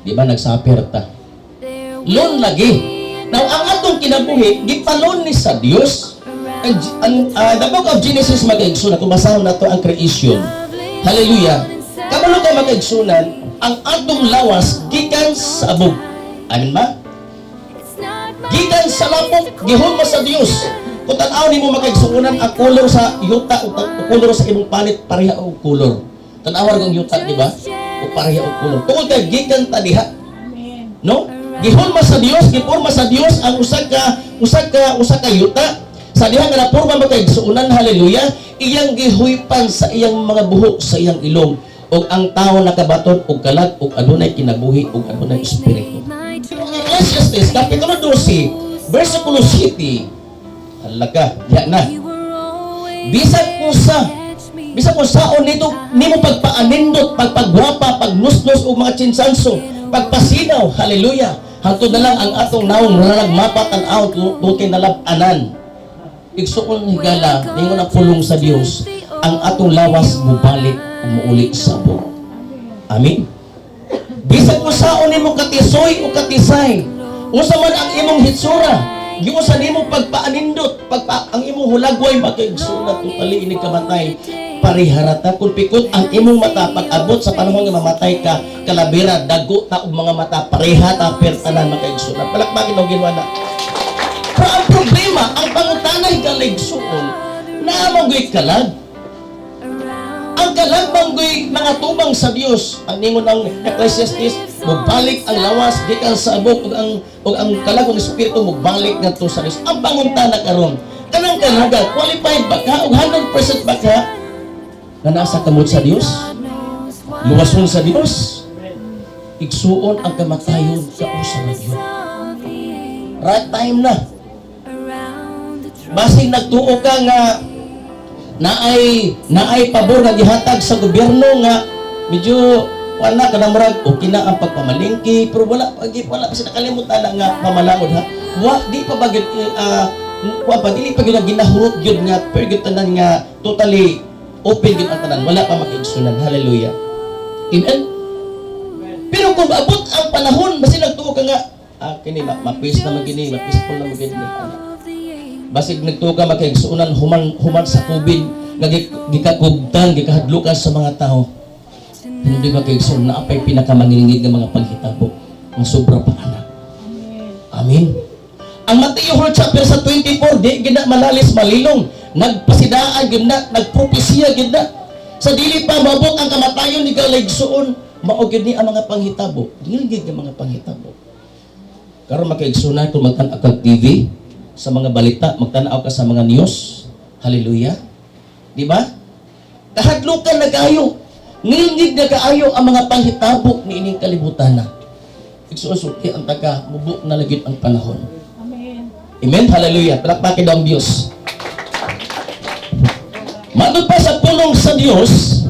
Di ba nagsaperta? Loan lagi. Now, ang atong kinabuhi, gipalon ni sa Dios. The book of Genesis mag-igsunan, kung basahon na to ang creation. Hallelujah. Kabalo ka mag-igsunan, ang atong lawas, gikan sa abog. Amin ba? Gikan sa lapok, gihon mo sa Dios. Kung tanaw ni mo makaigsuunan ang kulor sa yuta o kulor sa imong panit, pareha o kulor. Tanawar kong yuta, di ba? O pareha o kulor. Tungkol kay gikan ta diha. No? Gihon mo sa Dios, giporma sa Dios ang usa ka yuta. Sa diha nga naporma makaigsuunan, hallelujah, iyang gihuypan sa iyang mga buhok sa iyang ilong. O ang tao nakabaton og kalag og adunay kinabuhi og adunay espiritu. Ecclesiastes kapitulo 12, versikulo 7. Halaga, diya na. Bisag kung saon nimo pagpaanindot, pagpagwapa, pagnusnos og mga tsinsanso, pagpasinaw, hallelujah. Hangtod na lang ang atong naong nalagmapat ang aw tutin nalabanan. Igsuon higala, ningon ang pulong sa Dios, ang atong lawas mubalik umuuli sa buo. Amen. Bisag kung saon nimo katisoy o katisay, unsa man ang imong hitsura, yung sa nimo pagpaanindot, ang imong hulagway makaigsulat totally ini kamatay, pariharata kung pikot ang imong mata pag-abot sa panahon nga mamatay ka, kalabira dago ta og mga mata parihata pertanan makaigsulat. Palakpakin og ginwana. Pero ang problema, ang pangutanay kaligsuon, naamoy kalag. Ang kalag manggoy mga tubang sa Dios. Ang ningon ng Ecclesiastes, magbalik ang lawas gikan sa abok ug ang kalag ng espiritu magbalik ngadto sa Dios. Ang panguntana karon, kanang kalaga qualified ba ka og 100% ba ka na nasa kamot sa Dios? Luwason sa Dios. Igsuon ang kamatayon sa usa nga Dios. Right time na. Basig nagtuo ka nga naay pabor nga gihatag sa gobyerno nga medyo wala ka na marag okay na ang pagpamalingki pero wala kasi nakalimutan na nga pamalaod ha. Di pa ba dili pa ginahurot gyud nga pero gyud tanan nga totally open gyud ang tanan, wala pa makigsunan. Hallelujah. Amen. Pero kung abot ang panahon basi nagtuo ka nga kini mapis na magini, mapispol na magini. Basig nagtuo ka makaigsuunan human sa kubin nga gikakugtan, gikahadlukan sa mga tao. Hindi makaigsuon na apay pinakamangilingig ng mga paghitabo ng sobra pa anak. Amen. Ang Mateo chapter sa 24, di gina malalis malilong, nagpasidaan gid na, nagpropesya gid na. Sa dili pa maabot ang kamatayon ni kaligsuon, mao gid ni ang mga panghitabo. Dili gid ang mga panghitabo. Karon makaigsunan kung magtan-aw kag TV, sa mga balita, magtanaw ka sa mga news. Hallelujah. Di ba? Kahadlukan na kaayo. Ngilngig na kaayo ang mga panghitabo ni ining kalibutan na. Igsusulti ang taga, mubuk na lagit ang panahon. Amen. Amen. Hallelujah. Palakpakin daw ang Diyos. Matod pa sa pulong sa Diyos,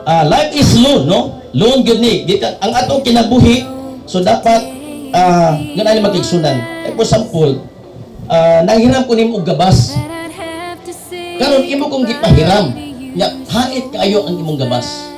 life is loan, no? Loan good ni. Ang atong kinabuhi, so dapat, ganaan magigsunan. For example, nanghiram ko nimo og gabas. Karon imo kong gipahiram. Nya hait kaayo ang imong gabas.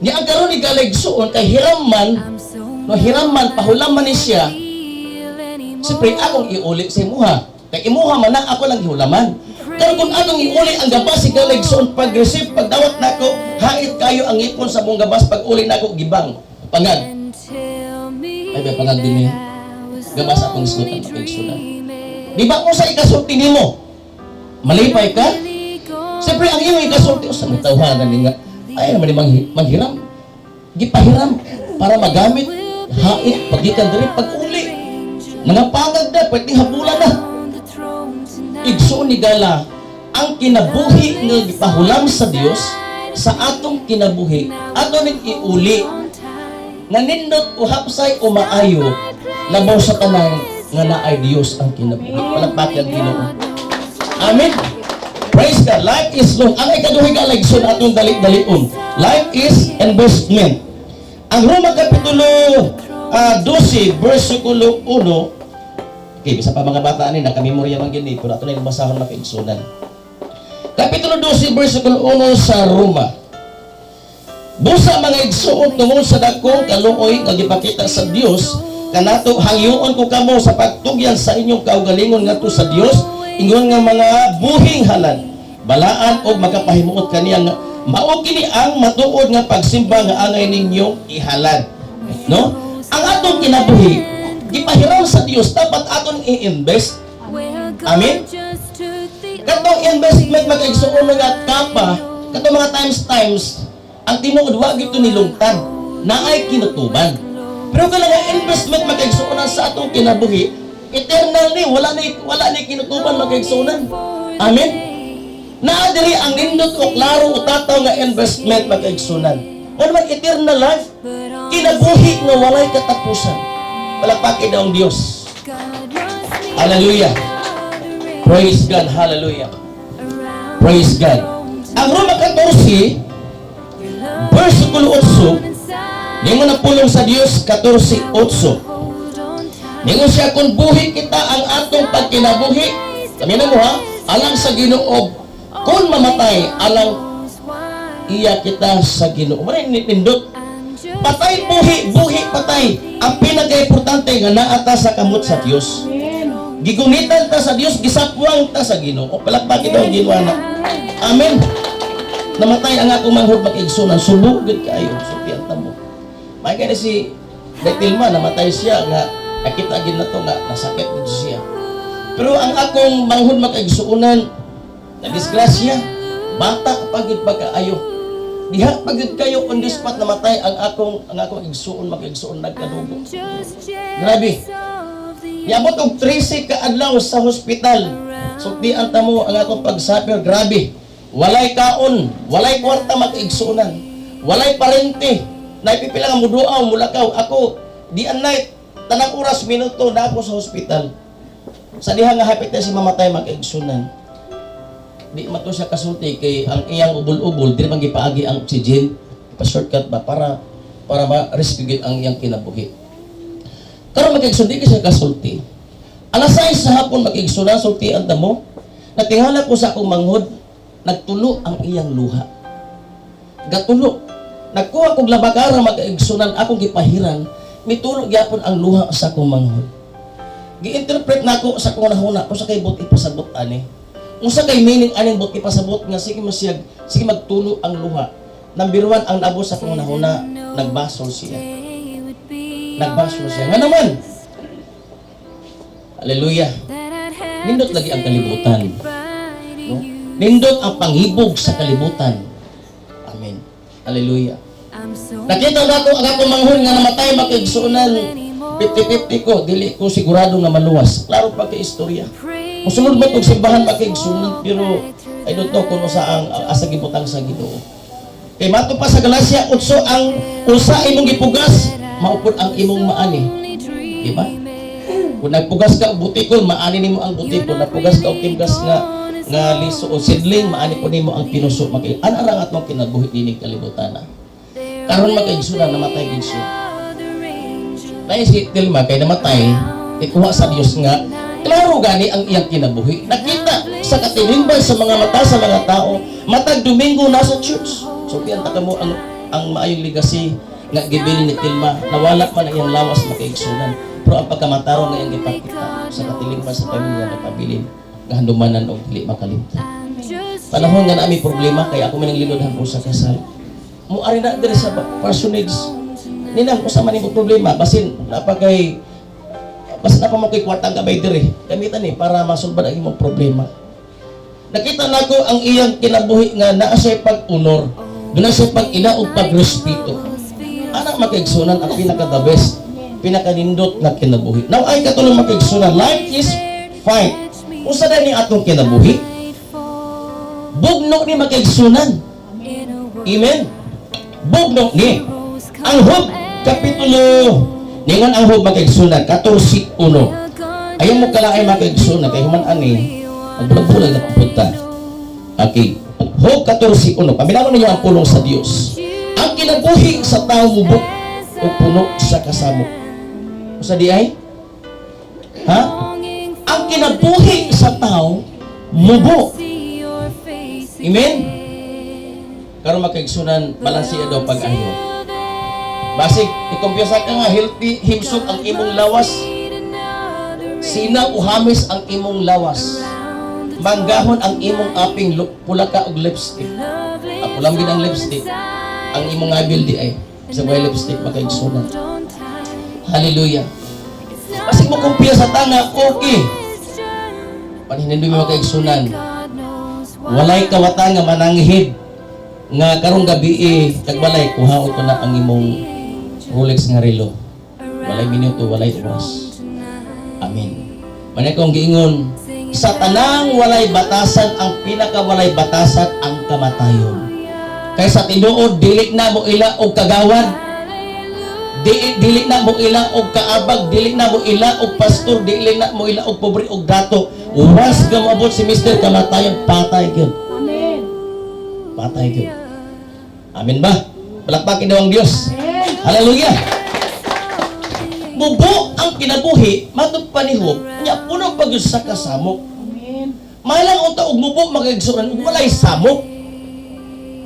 Ni ang karon ni galigsuon kay hiramman, I'm so no hiramman pahulaman ni siya. feel anymore. Siyempre akong iuli sa imuha. Kay imuha man na ako lang gihulaman. Pero kung atong iuli ang gabas si galigsuon pag-receive pagdawat nako, hait kayo ang ipon sa mong gabas pag uli nako gibang. Pangag. And tell me Ay, may pangag din niya. I was Gabas akong isgutan only makaigsunan. dreaming. Di ba kung sa ikasulti nimo? Malipay ka? Siyempre ang iyong ikasulti sa may tawhanan ni nga. Ay naman manghiram. Gipahiram para magamit hait pagikan diri pag-uli. Mga pangag na pwede habulan na. On the throne tonight. Igsuon ni gala ang kinabuhi nga gipahulam sa Dios sa atong kinabuhi ato ning iuli On time. nga nindot o hapsay o maayo labaw sa tanan nga naay Dios ang kinabuhi. Palagpakan Ginoo. Amen. Praise God. Life is long. Ang ikaduhi ka lagson atong dali-dalion. Life is investment. Ang Roma Kapitulo 12, versikulo 1. Okay, bisa pa mga bata ni nakamemorya man gini, pero ato na basahon makaigsunan. Kapitulo 12, versikulo 1 sa Roma. Busa mga igsuon tungod sa dakong kaluoy nga gipakita sa Dios, kanato hangyoon ko kamo sa pagtugyan sa inyong kaugalingon ngadto sa Dios, ingon nga mga buhing halad, balaan og makapahimuot kaniya nga mao kini ang matuod nga pagsimba nga angay ninyong ihalad. No? Ang atong kinabuhi gipahiram sa Dios dapat aton i-invest. Where God Amen. just took the Katong investment magkaigsuon nga kapa, katong mga times ang tinuod wa gito nilungtad naay kinutuban. Pero kala nga investment magkaigsuonan sa atong kinabuhi, eternal ni wala ni kinutuban magkaigsuonan. Amen. Naa diri ang nindot o klaro utataw nga investment magkaigsuonan. Ano man eternal life, kinabuhi nga walay katapusan. Palakpakin daw ang Dios. God must be Hallelujah. Praise God. Hallelujah. around Praise God. Ang Roma 14, versikulo 8, inside. ningon na pulong sa Dios 14:8. Hold on tight. Ningon siya kung buhi kita ang atong pagkinabuhi. Kami na mo ha, alang sa Ginoo. Kung mamatay, alang iya kita sa Ginoo. Maray nindot. I'm just Patay, buhi, patay. Ang pinaka-importante nga naata sa kamot sa Dios. Gigunitan ta sa Dios, gisapwang ta sa Ginoo. Palakpakin daw ang Ginoo na. Amen. Namatay ang akong manghod mag-igsunan, sulugod kayo, supian ta mo. May kaya si Betilma, namatay siya nga, nakita agin na to nga, nasakit din siya. Pero ang akong manghod mag-igsunan, na-disgrasya, bata pagod pagkaayo. Diha pagod kayo on the spot namatay ang akong igsuon mag-igsuon nagkadugo. just Grabe. of the Niabot og 13 ka adlaw sa hospital. Suktian ta mo ang akong pagsapir, grabe. Walay kaon, walay kwarta mag-igsuonan, walay parente. Naipipila nga muduaw, mulakaw. Ako, di an night, tanang oras, minuto na ako sa hospital. Sa diha nga hapit na si mamatay mag-igsuonan. Di mato siya kasulti kay ang iyang ubol-ubol, di naman gipaagi ang oxygen, pa-shortcut ba para ma-rescue ang iyang kinabuhi. Karon mag-igsuon, di siya kasulti. Alas 6 sa hapon mag-igsuonan, sultian ta mo. Natingala ko sa akong manghod, nagtulo ang iyang luha. Gatulo. Nagkuha kong labagara mag-igsunan akong gipahiran, mitulo gyapon ang luha sa akong manghod. Gi-interpret nako sa akong nahuna kung sa kay but ipasabot ani. Kung sa kay meaning aning but ipasabot nga sige masyag, sige magtulo ang luha. Number 1 ang nabo sa akong nahuna, nagbasol siya. day would be Nagbasol siya. Nga naman. Hallelujah. that I'd have Nindot to lagi ang say kalibutan. goodbye to No? you. Nindot ang panghibog sa kalibutan. Amen. Hallelujah. I'm so Nakita na ang akong manghon nga namatay makigsuonan 50-50 ko, dili ko sigurado nga maluwas. Klaro pa kay istorya. pray Musunod ba itong simbahan makigsuonan, pero I don't know kung saan ang asa gibutang sa Ginoo. Kay mato pa sa Galacia 8 ang usa imong gipugas, maupod ang imong maani. only dream. Diba? Kung nagpugas ka og butikon, maani nimo ang butikon. Nagpugas ka og timgas nga liso o sidling, maani po nimo ang pinuso. Ana ra atong kinabuhi dining kalibutan. Karon magkaigsunan namatay gid siya. Dahil si Tilma kay namatay, ikuha sa Dios nga, klaro gani ang iyang kinabuhi. Nakita sa katinimban sa mga mata sa mga tao, matag Domingo nasa church. So, piyan ta mo ang maayong legacy nga gibili ni Tilma, nawala man ang iyang lawas makaigsunan. Pero ang pagkamatarong nga iyang ipakita sa katilingman sa pamilya na pabilin, nga handumanan o dili makalimtan. Panahon nga na may problema, kaya ako mananglilodhan po sa kasal. Muari na diri sa personage. Ninang, kung sa man yung problema, basin napagay, basin na pa mo kay kwartang gabay diri. Gamitan para masulban ang imong problema. Nakita na ko ang iyang kinabuhi nga naa siya pag-unor, doon siya pag-ila o pag-respeto. Anak makaigsunan ang pinaka-the best, pinaka-nindot na kinabuhi. Now ay katulong makaigsunan, life is fine. Kung sa ni atong kinabuhi, bugno ni makaigsunan. Amen? Bugno ni. Ang Hub, kapitulo, ningon ang Hub makaigsunan, 14:1. Ayaw mo kalaay makaigsunan, kaya human ani, ang bulag-bulag na pupunta. Okay. Hub 14:1. Paminawan ninyo ang pulong sa Diyos. Ang kinabuhi sa tao mubok o puno sa kasamok. O sa di ay? Ha? Ang kinabuhi sa tao mubo. Amen? Karon makaigsunan, balansiya daw pag-ayo. Basig, ikumpiyasa ka nga, healthy, himsog ang imong lawas. Sinaw o hamis ang imong lawas. Manggahon ang imong aping pulaka og lipstick. Apulang din ang lipstick. Ang imong abil di ay sa way lipstick makaigsunan. Hallelujah. Basig mo kumpiya sa tanga, okay. Panhinindi mo makaigsunan. Walay kawata nga mananghid nga karong gabi tagbalay kuhaon ko na ang imong Rolex nga relo. Walay minuto, walay oras. Amen. Manay kong giingon, sa tanang walay batasan, ang pinaka-walay batasan ang kamatayon. Kaya sa tinuod, dili na mo ila og kagawan. Dili na mo ila og kaabag, dili na mo ila og pastor, dili na mo ila og pobre og dato. Once ka moabot si Mr. Kamatayon, patay gyud. Amen. Patay gyud. Amen ba? Palakpakin daw ang Diyos. Hallelujah. Mubo ang kinabuhi, matod panihog, nya puno pag sa kasamok. Amen. Malang unta og mubo magigsuran, walay samok.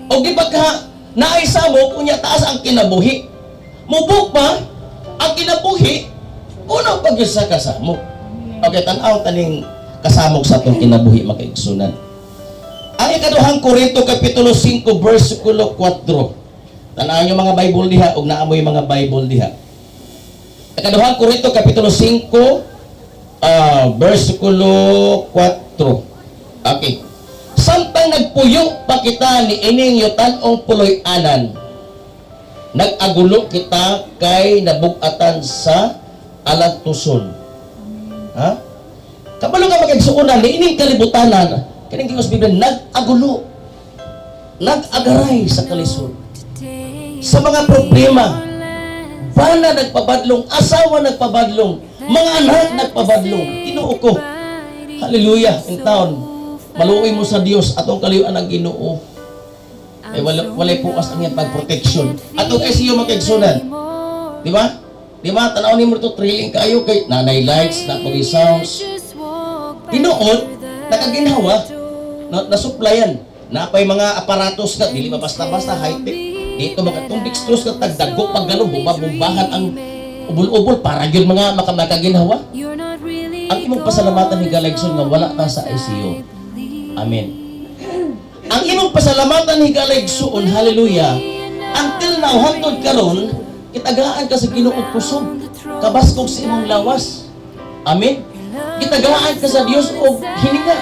O di pagka naay samok, unya taas ang kinabuhi. Mubo pa ang kinabuhi, puno pag sa kasamok. Okay, tanaw taning kasamok sa atong kinabuhi makaigsunan. Ang ikaduhang Korinto kapitulo 5 versikulo 4. Tanaw niyo mga Bible diha ug naamoy mga Bible diha. Ikaduhang Korinto kapitulo 5 versikulo 4. Okay. Samtang nagpuyo pa kita ni ining yutan-ong puloy-anan, nag-agulo kita kay nabugatan sa alantuson. Ha? Kabalo ka magigsuunan ni ining kalibutanan, kining Dios Biblia nag-agulo, nag-agaray sa kalisod. Sa mga problema, bana nagpabadlong, asawa nagpabadlong, mga anak nagpabadlong. Ginoo ko. Hallelujah. In town, maluoy mo sa Dios atong kaliyuan ang Ginoo. Ay walay pukas ang iyang pag-protection. Atong SEO makaigsunan. Di ba? Di ba? Tanaw ni mo ito, thrilling kayo kay nanay lights, napagi sounds. Tinuod, nakaginhawa, nasuplayan. Napay mga aparatos ka, dili ba basta-basta high-tech. Dito mga itong dextrose ka, tagdago pag gano'n, bumabumbahan ang ubol-ubol para yun mga makaginhawa. Ang imong pasalamatan ni Galegson nga wala ta sa ICU. Amen. Ang imong pasalamatan ni Galegson, hallelujah, until now, hantod karon, kitagaan ka sa Ginoo kusog, kabaskog sa imong lawas. Amen. Kitagaan ka sa Dios og hininga,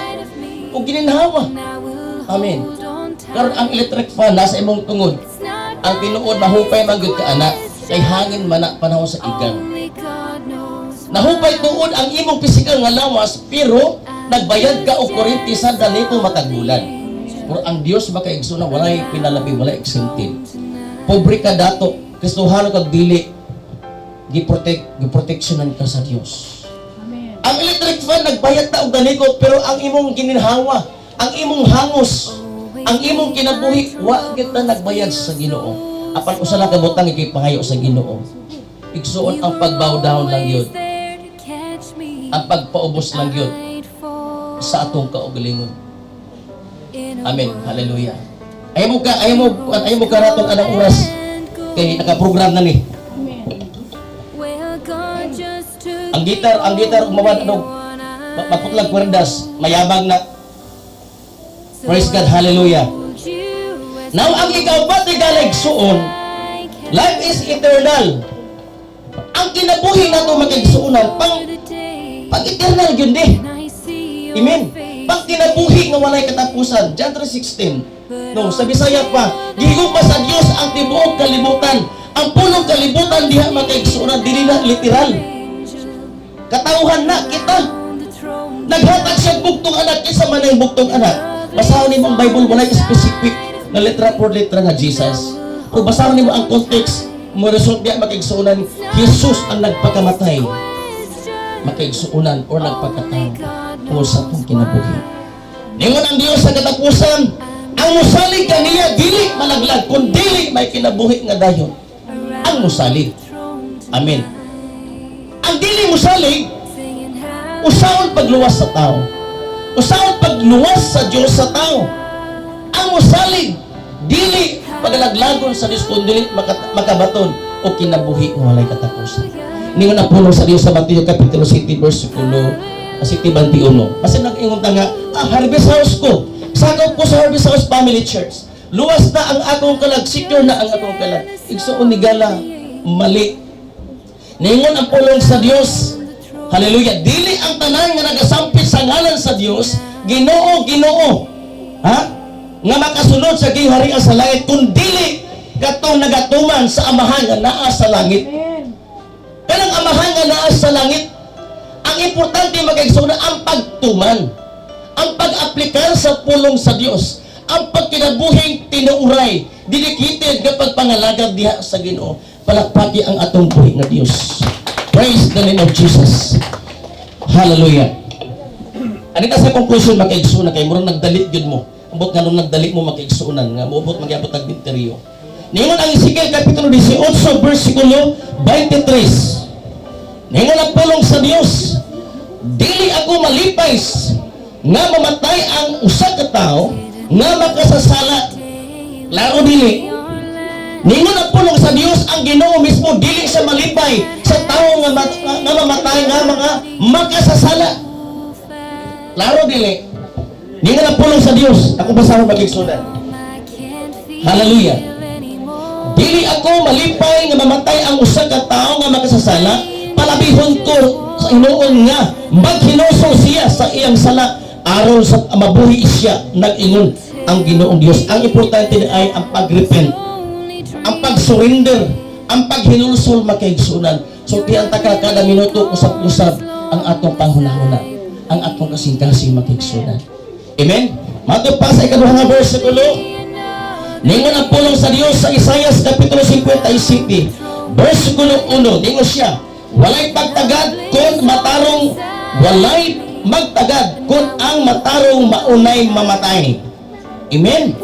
og gininhawa. Amen. Karon ang electric fan nasa imong tungod. Ang tinuod mahupay magud ka anak, kay hangin man na panahon sa igang. Nahupay tuod ang imong pisikal nga lawas, pero nagbayad ka og kuryente sa danito matagbulan. Pero ang Dios makaigsunan walay pinalabi, walay exempted. Pobre ka dato, Kristohano kag dili, giproteksyonan ka sa Dios. Amen. Ang electric fan nagbayad ta og danito, pero ang imong gininhawa, ang imong hangos, ang imong kinabuhi, wa kita nagbayad sa Ginoo. Apan usala ka butang ikipangayo sa Ginoo. Igsuon ang pagbow down lang yun. Ang pagpaubos lang yun sa atong kaugalingon. Amen. Hallelujah. Ayaw mo karaton anang oras kay naka-program na ni. Well, God just took Ang gitar umawan maputlag kwerdas, mayabang na. Praise God, hallelujah. you as Now ang ikaw ba tigaligsuon, I can life is eternal. Ang kinabuhi nato makigsuonan the day pag eternal yun di. when I see your Amen. face. Pag kinabuhi nga walay katapusan, John 3:16. No, sa Bisaya pa, gigo pa sa Dios ang tibuok kalibutan. Ang punong kalibutan diha makigsuonan dili na literal. Katawhan na kita. On the throne, Naghatag siya bugtong anak kisa man ang bugtong anak. Basahon nimo ang Bible walay specific na letra por letra nga Jesus. Kung basahon nimo ang context, mo result diha makigsuonan Jesus ang nagpakamatay. Makigsuonan o nagpakatao o sa atong kinabuhi. Ningon ang Dios sa katapusan, ang musalig kaniya dili malaglag kun dili may kinabuhi nga dayon. Ang musalig. Amen. Ang dili musalig singing how usawon pagluwas sa tao. Usawon pagluwas sa Dios sa tao. Ang musalig dili pagalaglagon sa Dios kun dili makabaton o kinabuhi nga walay katapusan. Ningon ang puno sa Dios sa Mateo kapitulo 7 bersikulo 21. Kasi nag-ingon ta nga, Harvest House ko. Sakop ko sa Harvest House Family Church. Luwas na ang akong kalag, secure na ang akong kalag. Igsuon ni gala, mali. Ningon ang pulong sa Dios. Hallelujah. Dili ang tanan nga nagasampit sa ngalan sa Dios, Ginoo, Ginoo. Ha? Nga makasunod sa gingharian sa langit, kung dili katong nagatuman sa amahan nga naa sa langit. Kanang amahan nga naa sa langit, ang importante magigsuon ang pagtuman, ang pag-aplikar sa pulong sa Dios, ang pagkinabuhing tinuuray, dinikitid kapag pangalagad diha sa Ginoo. Palakpaki ang atong buhi nga Dios. Praise the name of Jesus. Hallelujah. Anita sa conclusion makaigsuon kay murang nagdali gyud mo. Ambot nga nung nagdali mo makaigsuonan nga moabot magyapon tag binteryo. Ningon ang Ezekiel kapitulo 18 bersikulo 23. Ningon ang pulong sa Dios, dili ako malipay nga mamatay ang usa ka tawo nga makasasala. Laro dili. Ningon ang pulong sa Dios, ang Ginoo mismo dili siya malipay sa tawo nga mamatay nga mga makasasala. Laro dili. Ningon ang pulong sa Dios, ako basahan magigsunan. I can't feel Hallelujah. anymore. Dili ako malipay nga mamatay ang usa ka tawo nga makasasala, palabihon ko sa Hinuon nga maghinuso siya sa iyang sala aron sa mabuhi siya. Nag-ingon ang Ginoong Dios. Ang importante ay ang pag-repent, ang pag-surrender, ang paghinulsol makaigsunan. So tiyang taka kada minuto usap-usap ang atong panghunahuna, ang atong kasing-kasing makaigsunan. Amen? Matod pa sa ikaduhang nga bersikulo, ningon ang pulong sa Dios sa Isaias kapitulo 57 bersikulo 1. Ningon siya, walay pagtagad kung matarong, walay magtagad kung ang matarong maunay mamatay. Amen?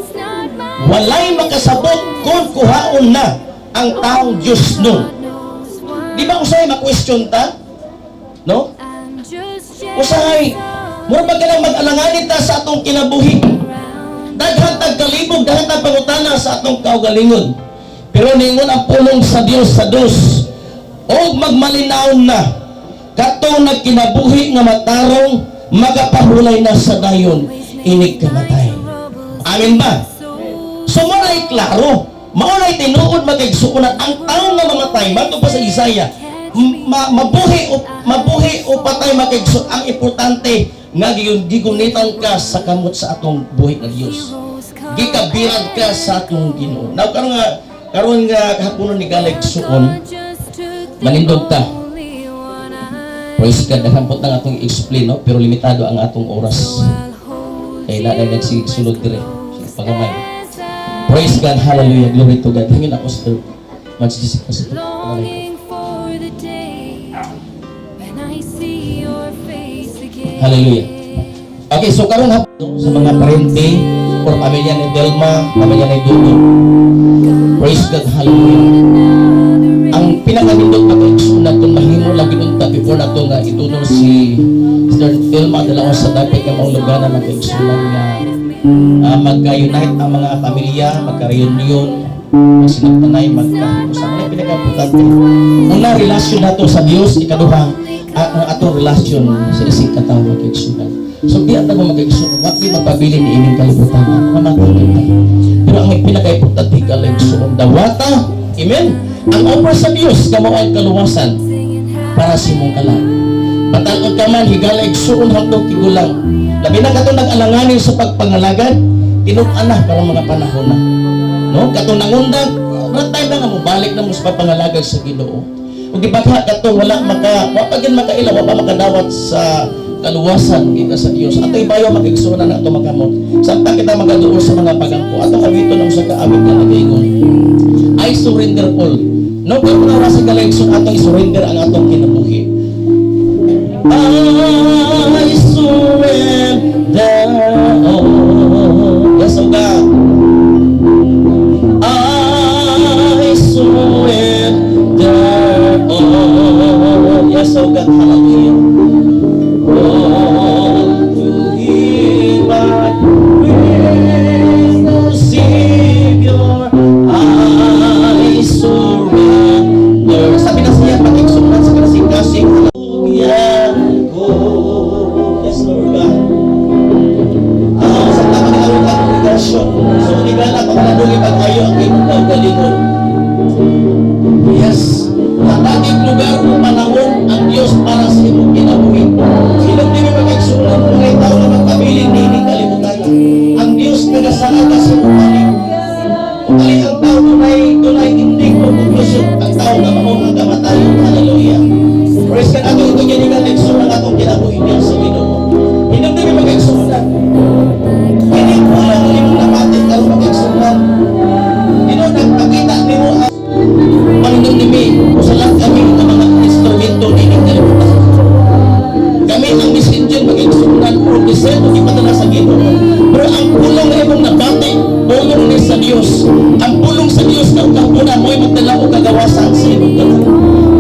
Walay makasabot kung kuhaon na ang taong Diyos no. Di ba usay ma-question ta? No? I'm just Usay, mura ba ka lang mag-alanganin ta sa atong kinabuhi? Daghan tagkalibog, daghan tag pangutana sa atong kaugalingon. Pero ningon ang pulong sa Dios sa dos, o magmalinaw na katong nagkinabuhi nga matarong magapahulay na sa dayon inig kamatay. Amin ba? So maray klaro, maunay tinuod magigsuunan ang taong nga mamatay mato pa sa Isaiah. Mabuhi o patay magigsuon. Ang importante nga gigunitan ka sa kamot sa atong buhi nga Dios. Gikabirad ka sa atong Ginoo. Now karon nga kahaponon ni galigsuon, manindog ta. Praise God, nakampot na atong explain, no? Pero limitado ang atong oras. Kaya na nagsisulod dire. Pagamay. Praise God, hallelujah, glory to God. Hangin ako sa magsisik pa sa ito. longing for the day when I see your face again. Hallelujah. Okay, so karon hapon sa mga parente or pamilya ni Delma, pamilya ni Dudo. Praise God, hallelujah. Ang pinakamindot na kaigsunan kung mahimo lagi unta before na ito nga itunol si Sister Delma, dalawa sa dapat nga mauluganan ng kaigsunan nga magka-unite ang mga pamilya, magka-reunion, magsinagtanay, magka-usap. Ano yung pinaka-importante? Una, relasyon nato sa Diyos. Ikaduha, ang atong relasyon sa isang katao magkaigsunan. So, di ato mo magkaigsunan. Wag di magpabili ni ining kalibutan. Mamatay kita. Pero ang pinaka-importante kaligsunan, dawata, amen? Ang offer sa Diyos, kamo ang kaluwasan para sa imong kalan. Patalod ka man, higala igsuon hangtong tigulang. Labi na katong nag-alanganin sa pagpangalagad, tinud-an na para mga panahon na. No? Katong nangundag, time na nga mo, balik na mo sa pagpangalagad sa Ginoo. Kung di ba katong wala wapagin makailaw, wapa makadawat sa kaluwasan kita sa Dios. Ato ibayo magigsunan na ato magamot. Samtang kita magaduol sa mga pagangko, ato kawito ng sa kaawit na nag-iingon. I surrender all. No, kung nawa sa galigsun, atong surrender ang atong kinabuhi. I surrender all. Yes, oh God. I surrender all. Yes, oh God. Hallelujah. All to Him I praise the Savior. I surrender. Sabi na siya, pakiksunan sa kasing-kasing. Hallelujah. Oh, yes, Lord God. Sa tamang araw ka kongregasyon. So, nigala pa manaduli pag-ayo ang imong kaugalingon. Yes. Tataging lugar o panahon ang Diyos para sa imong kinabuhi. Sino din yung magigsunan kung may tao na magpabiling ni ining kalimutan? Ang Diyos nagasaan ka sa umaling. Kung kali ang tao tunay hindi mo konklusyon ang tao na maunang kamatayon. Hallelujah. Praise God. Ato ito yan yung nagsunan atong kinabuhi niya sa Ginoo. Hindi din yung magigsunan. Hindi ko lang limang napatin ka magigsunan. Dino nagpakita ni mo ang Panginoon ni May, usalang kami ng mga instrumento ni ining kalimutan. Kami ang messenger magigsunan o diseno ipadala sa Ginoo. Pero ang pulong na imong nabati, pulong ni sa Dios. Ang pulong sa Dios na kahapuna mo'y magdala o kagawasan sa imong kanan.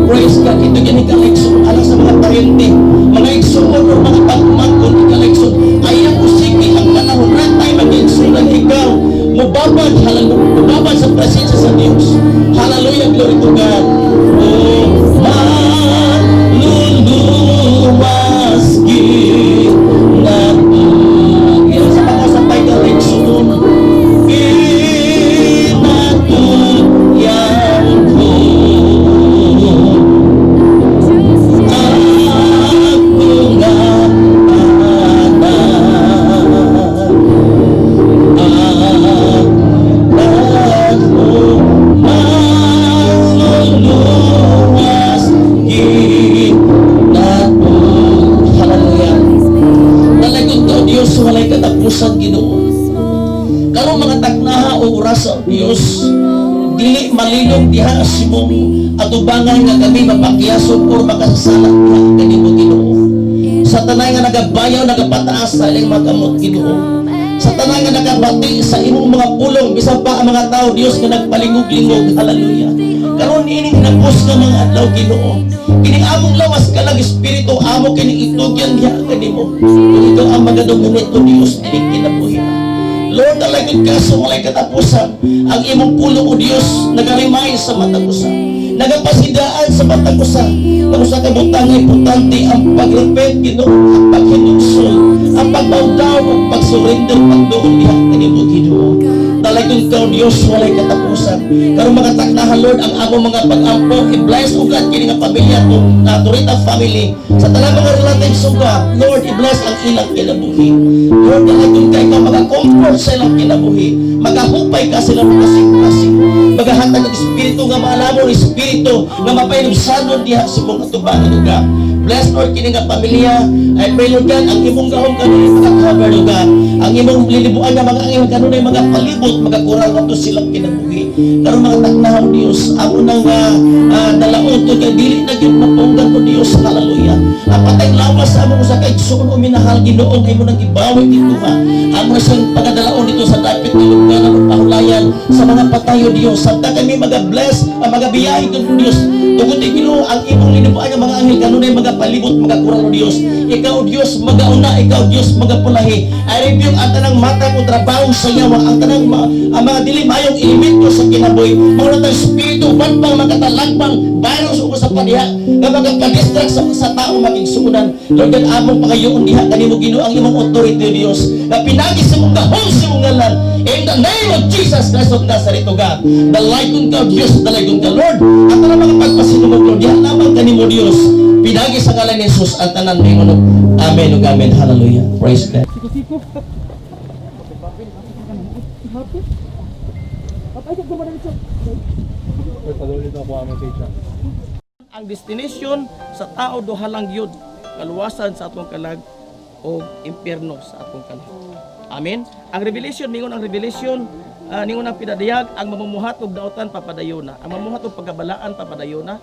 Praise God. Ito yan ikaligsun. Alang sa mga pariente, mga igsuon o mga pagmangkon ikaligsun. Ayaw mo sige ang panahon na tayo mag-igsunan ikaw. Mubabad, hallelujah. Mubabad sa presensya sa Diyos. Hallelujah, glory to God. Oh, maluluwas ginatug. Yan sa pagkasapay ka rin sunod. Ginatug yan ko. Ako nga walay katapusan Ginoo. Karong mga taknaha o oras sa Dios, dili malilog diha simong atubangan nga kami mapakyason o makasasala diha kanimo Ginoo. Sa tanay nga nagabayaw nagapataas sa ilang magamot Ginoo. Sa tanay nga nagabati sa imong mga pulong bisan pa ang mga tao Dios nga nagpalingog-lingog. Hallelujah. Karon ining nagpos nga mga adlaw Ginoo. Kining among lawas kalag espiritu amo kining itugyan diha kanimo. Kung ito ang magadugunit o Dios ining kinabuhi. Lord, alagod ka sa walay katapusan. Ang imong pulong o Dios nagarimay sa matapusan. Nagapasidaan sa matapusan. Kung sa kabutang importante ang pag-repent Ginoo, ang paghinungsol, ang pagbaw-daw, ang pag-surrender, pagdoon diha kanimo Ginoo. Talagang ikaw Diyos walay katapusan. Karong mga taknahan Lord ang among mga pag-ampo i-bless o God kini nga pamilya to Turita family sa tanang mga relatives o God Lord i-bless ang ilang kinabuhi. Lord talagang kay ka mag-comfort sa ilang kinabuhi, magahupay ka sila kasing-kasing, magahatag ng espiritu nga maalamon espiritu nga mapaylusanon diha sa mong atubangan o God. Bless Lord kini nga pamilya. I pray Lord God ang imong gahom kanunay mga-cover Lord God. Ang imong lilibuan nga mga angel kanunay mga palibot magakurang ato silang kinabuhi. Karon mga taknahan Dios ang unang dalaon to kay dili na gyud mapunggan ko Dios. Hallelujah. Ang patay lawas sa among usa ka igsoon o minahal Ginoo imo nang ibawi dito ha. Amo siyang pagadalaon dito sa dapit nga lugar na pahulayan sa mga patayo Dios sa sabta kami mag-bless, magabiyahin ko o Diyos. Tugod Ginoo ang imong linupuan nga mga anghel kanunay magapalibot, magakurang o Diyos. Ikaw Diyos magauna, ikaw Diyos magapulahi. I rebuke ang tanang mata ko trabaho sa yawa, ang tanang ang mga dili mayong elemento sa kinabuhi. Mga natang spiritu banbang makatalagbang virus o sa padiha nga magapadistract sa tao magigsuunan. Lord God, among pagayoon diha kanimo Ginoo ang imong authority Diyos. Na pinagi sa mong gahong sa mong ngalan. In the name of Jesus Christ of Nazareth, O God, dalagon ka Diyos, dalagon ka Lord. At ang mga pagpasinumog Lord, diha lamang kanimo Diyos. Pinagi sa ngalan ni Jesus ang tanan may munog. Amen, O Amen. Hallelujah. Praise God. Ang destination sa tao duha lang gyud, kaluwasan sa atong kalag o impyerno sa atong kalag. Amen. Ang revelation ningon ningon ang pinadayag ang mamumuhat og daotan papadayona. Ang mamumuhat og pagabalaan papadayona.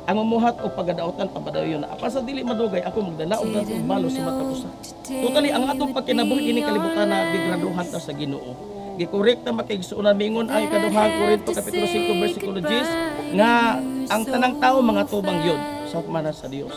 Ang mamuhat o pagadaotan papadayona. Apan sa dili madugay ako magdala og datong balo sa matapusa. Totally ang atong pagkinabuhi ini kalibutan na bigraduhan ta sa Ginoo. Gikorek ta makaigsuonan mingon ang ikaduhang Korinto kapitulo 5 bersikulo 10 nga ang tanang tao mga tubang yun sa hukmanan sa Dios.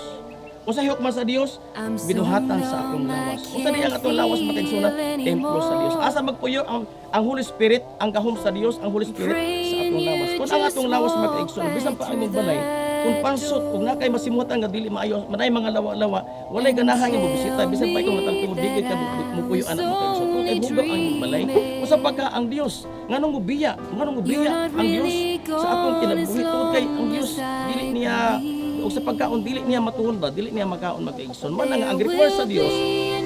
Kung sa hukman sa Dios, binuhatan sa akong lawas. Kung sa ang atong lawas makaigsuonan, templo sa Dios. Asa magpuyo ang Holy Spirit, ang gahom sa Dios, ang Holy Spirit sa atong lawas. Kung ang atong lawas makaigsuonan, bisan pa ang balay, kung pansot, kung nakay masimutan nga dili maayo, manay mga lawa-lawa, walay ganahan nga mobisita, bisan pa ikong natagtungod digay ka mupuyo anak mo kayo. So, kung kay bugaw ang balay, kung sa pagka ang Dios, nganong mubiya ang Dios sa atong kinabuhi, tungod kay ang Dios, dili niya, o sa pagkaon, dili niya matuhon ba, dili niya makaon magkaigsoon. Man ang request sa Dios,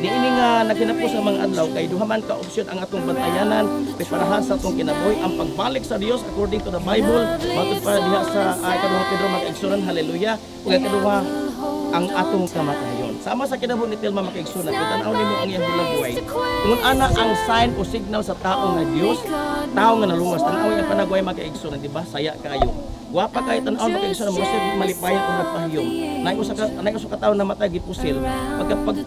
niini nga naginapos sa mga adlaw, kay duhaman ka opsyon ang atong bantayanan, preparahan sa atong kinabuhi, ang pagbalik sa Dios according to the Bible, matod pa diha sa ikaduhang Pedro makaigsunan, hallelujah, ug ikaduha ang atong kamatayon. Sama sa kinabuhi ni Telma makaigsunan, kung tanaw nimo ang iyang bulang buhay, kung ana ang sign o signal sa tao nga Dios, tao nga nalungas, tanaw ang panagway makaigsunan, di ba? Saya kayo. Guwapa kayo tanaw makaigsunan, mo siya malipayan kung nagpahiyom. Nay usa ka tawo na matay gipusil.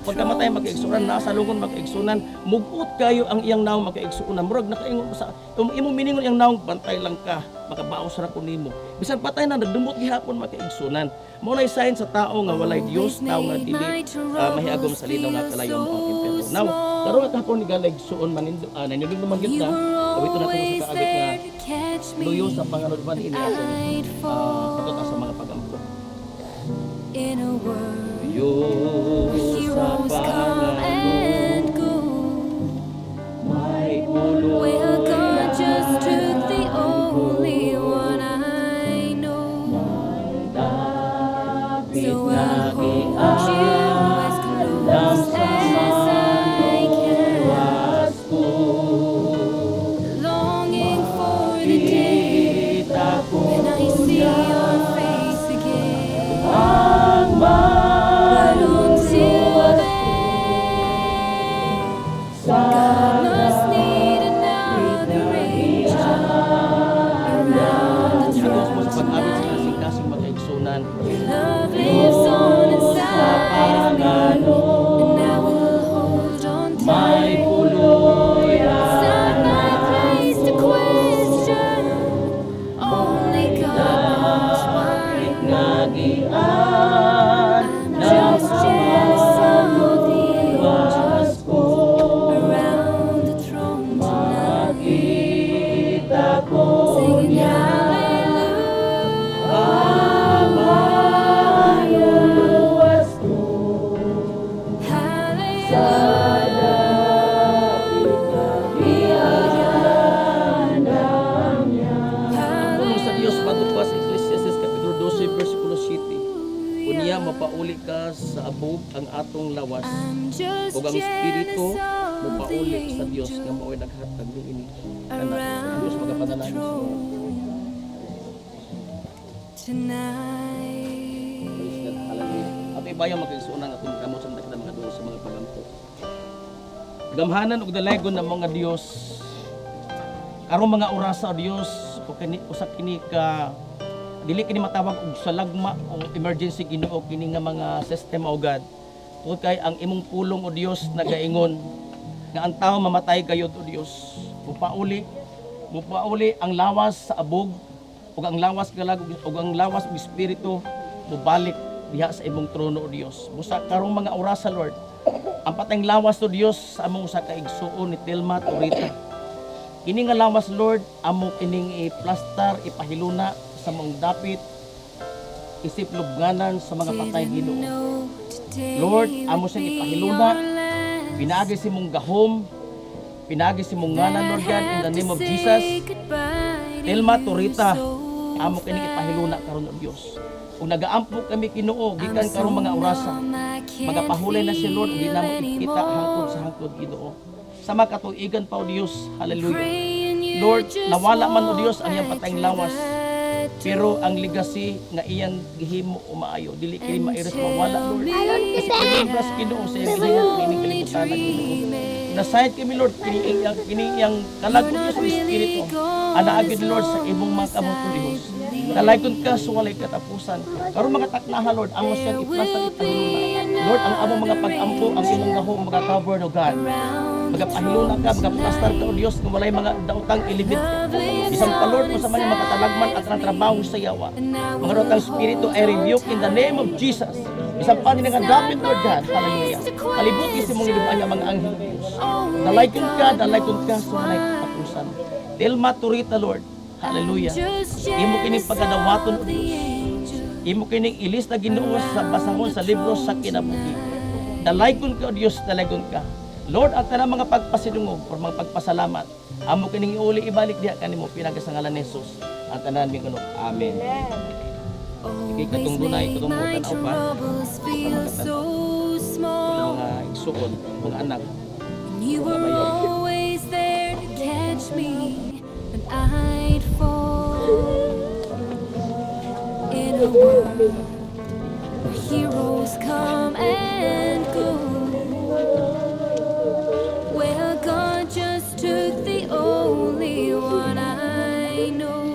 Pagkamatay makaigsunan, nasa lungon makaigsunan, mugot kayo ang iyang naong makaigsunan. Murag nakaingon sa imo miningon iyang naong bantay lang ka, makabaos ra ko nimo. Bisan patay na nagdumot gihapon makaigsunan. Mao nay sign sa tao nga walay Dios, tao nga dili mahiagom sa linaw nga kalayo mo ang impyerno. Now, karon at ako ni galigsuon manindo nanindog naman gyud na. Awito na ko sa kaabit nga luyo sa panganudban ini ako. Pagkata sa mga pagampo. In a world, Luyo sa heroes come and go. may ulo. Well, God just took the only one I know. So I'll hold you as close as I can, longing for the day when I see your face again. But until then, God must need another angel around the Diyos mo sa throne pag-abot sa tonight. kasing-kasing makaigsunan. Love lives on inside me, and I will hold on tight. It's not my place to question. Only God knows why. I'm just jealous of the angels around the throne tonight, singing Ang sa Dios padung pa sa Ecclesiastes kapitulo 12 bersikulo 7. Unya mapauli ka sa abog ang atong lawas. I'm just Ug ang jealous espiritu of the mapauli sa Dios nga angels mao'y naghatag niini. Kana sa around Dios the magapanalangin sa throne Praise tonight. God, hallelujah. At ibayaw magkaigsunan atong kamot sa mga mga Dios sa mga pagampo. Gamhanan ug dalaygon ng mga Dios. Karong mga orasa Dios o kini usa kini ka dili kini matawag og salagma o emergency Ginoo kini nga mga system o God. Tungod kay ang imong pulong o Dios nagaingon nga ang tao mamatay gayud o Dios. Upauli mupauli ang lawas sa abog ug ang lawas galag ug ang lawas ng espiritu mubalik diha sa imong trono o Dios. Busa karong mga oras sa Lord, ang patayng lawas to Dios sa among usa ka igsuon ni Telma Torita. Kini nga lawas Lord, amo kining i-plaster, ipahiluna sa mong dapit, isip lubnganan sa mga patay Ginoo. Lord, amo siyang ipahiluna, pinagi si mong gahom, pinagi si mong ngalan, Lord God, in the name of Jesus. Telma Torita, amo kining ipahiluna karon o Dios. Kung nagaampo kami Ginoo, gikan karong mga orasa, magapahulay na si Lord, di na mo ikita hangtod sa hangtod Ginoo. Sa mga katuigan pa o Dios, hallelujah. Lord, nawala man o Dios ang iyang patayng lawas, pero ang legacy nga iyang gihimo o maayo, dili kini mairis mawala, Lord. Kasi pinigras Ginoo sa iyang gihimo, kining kalibutan na Ginoo. Nasayad kami, Lord, kini iyang kalag o Dios o Espiritu, anaagid, Lord, sa imong mga kamot o Dios. Nalaykon ka sa walay katapusan. Karon mga taknaha, Lord, amo siyang iplastar ipahiluna. Lord, ang among mga pag-ampo, ang imong gahom, mga-cover, O God. Magapahiluna ka, magaplastar ka, O Diyos, kung walay mga dautang ilibid ka. Isang pa, Lord, kung sa mga makatalagman at ang trabaho sa yawa. Mga dautang spirito, I rebuke in the name of Jesus. Isang pa nila nga dapit, Lord God. Hallelujah. Kalibuti si mong ilibaan ang mga anghel, Diyos. Dalaykon ka sa walay katapusan. Telma Torita, Lord. Hallelujah. Imo kining pagkadawaton o Diyos. Imo kining ilis na Ginoo sa basahon sa libro sa kinabuhi. Dalaykon ka o Diyos, dalaykon ka. Lord, ang tanang mga pagpasidungog o mga pagpasalamat, amo kining iuli ibalik diha kanimo pinagasangalan ni Jesus. Ang tanan mi kuno. Amen. Sige katong dunay katong mo tanaw pa. Mga igsuon, mga anak. You were always there to catch me when I'd fall. In a world where heroes come and go, well, God just took the only one I know.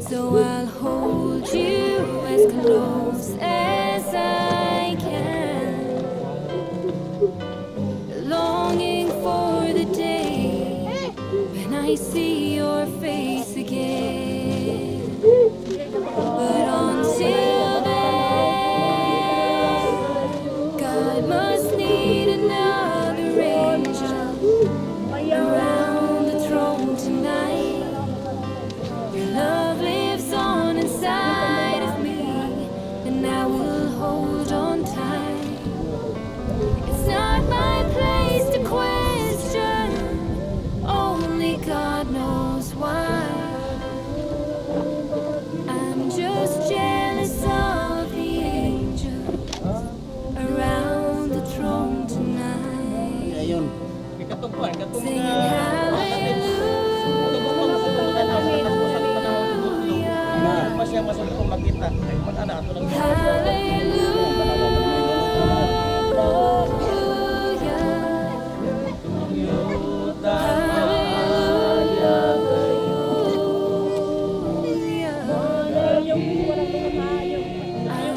So I'll hold you as close as I can, longing for the day when I see your face again. But until then, God must need another angel around the throne tonight. Your love lives on inside of me, and I will hold on tight. It's not my place to question, only God knows why. I'm just jealous of the angels around the throne tonight. Ayun. Katong kuan, katong Singing masya masuk kong makita. Ay, man-ana ato lang.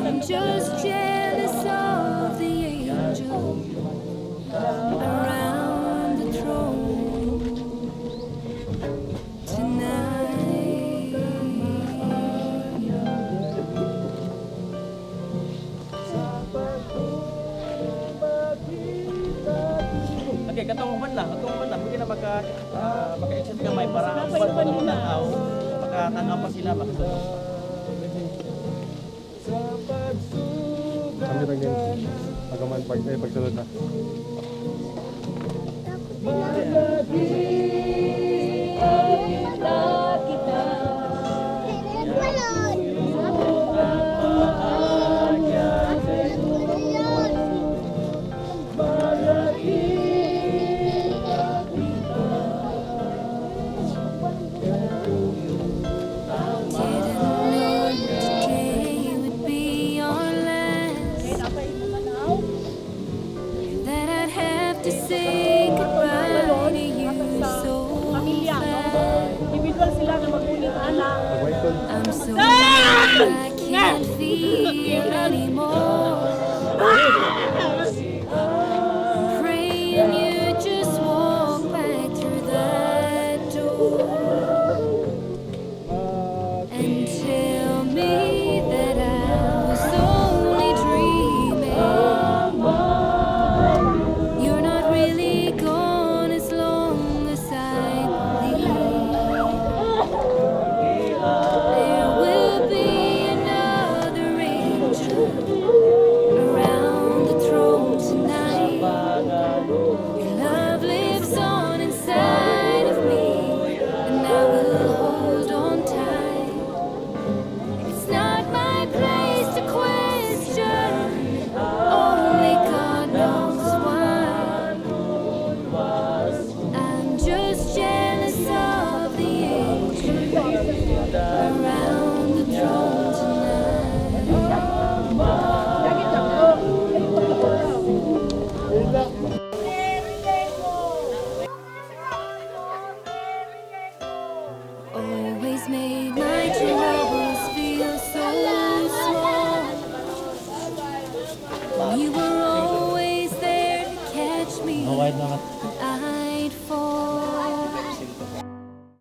I'm just jealous of the angel around the throne tonight. Okay, katong uban lang, pwede na maka-exit ka may para ang uban mo ng tao, makatanaw pa sila, makatulog. Kami lang din. Pagkaman pagsunod na.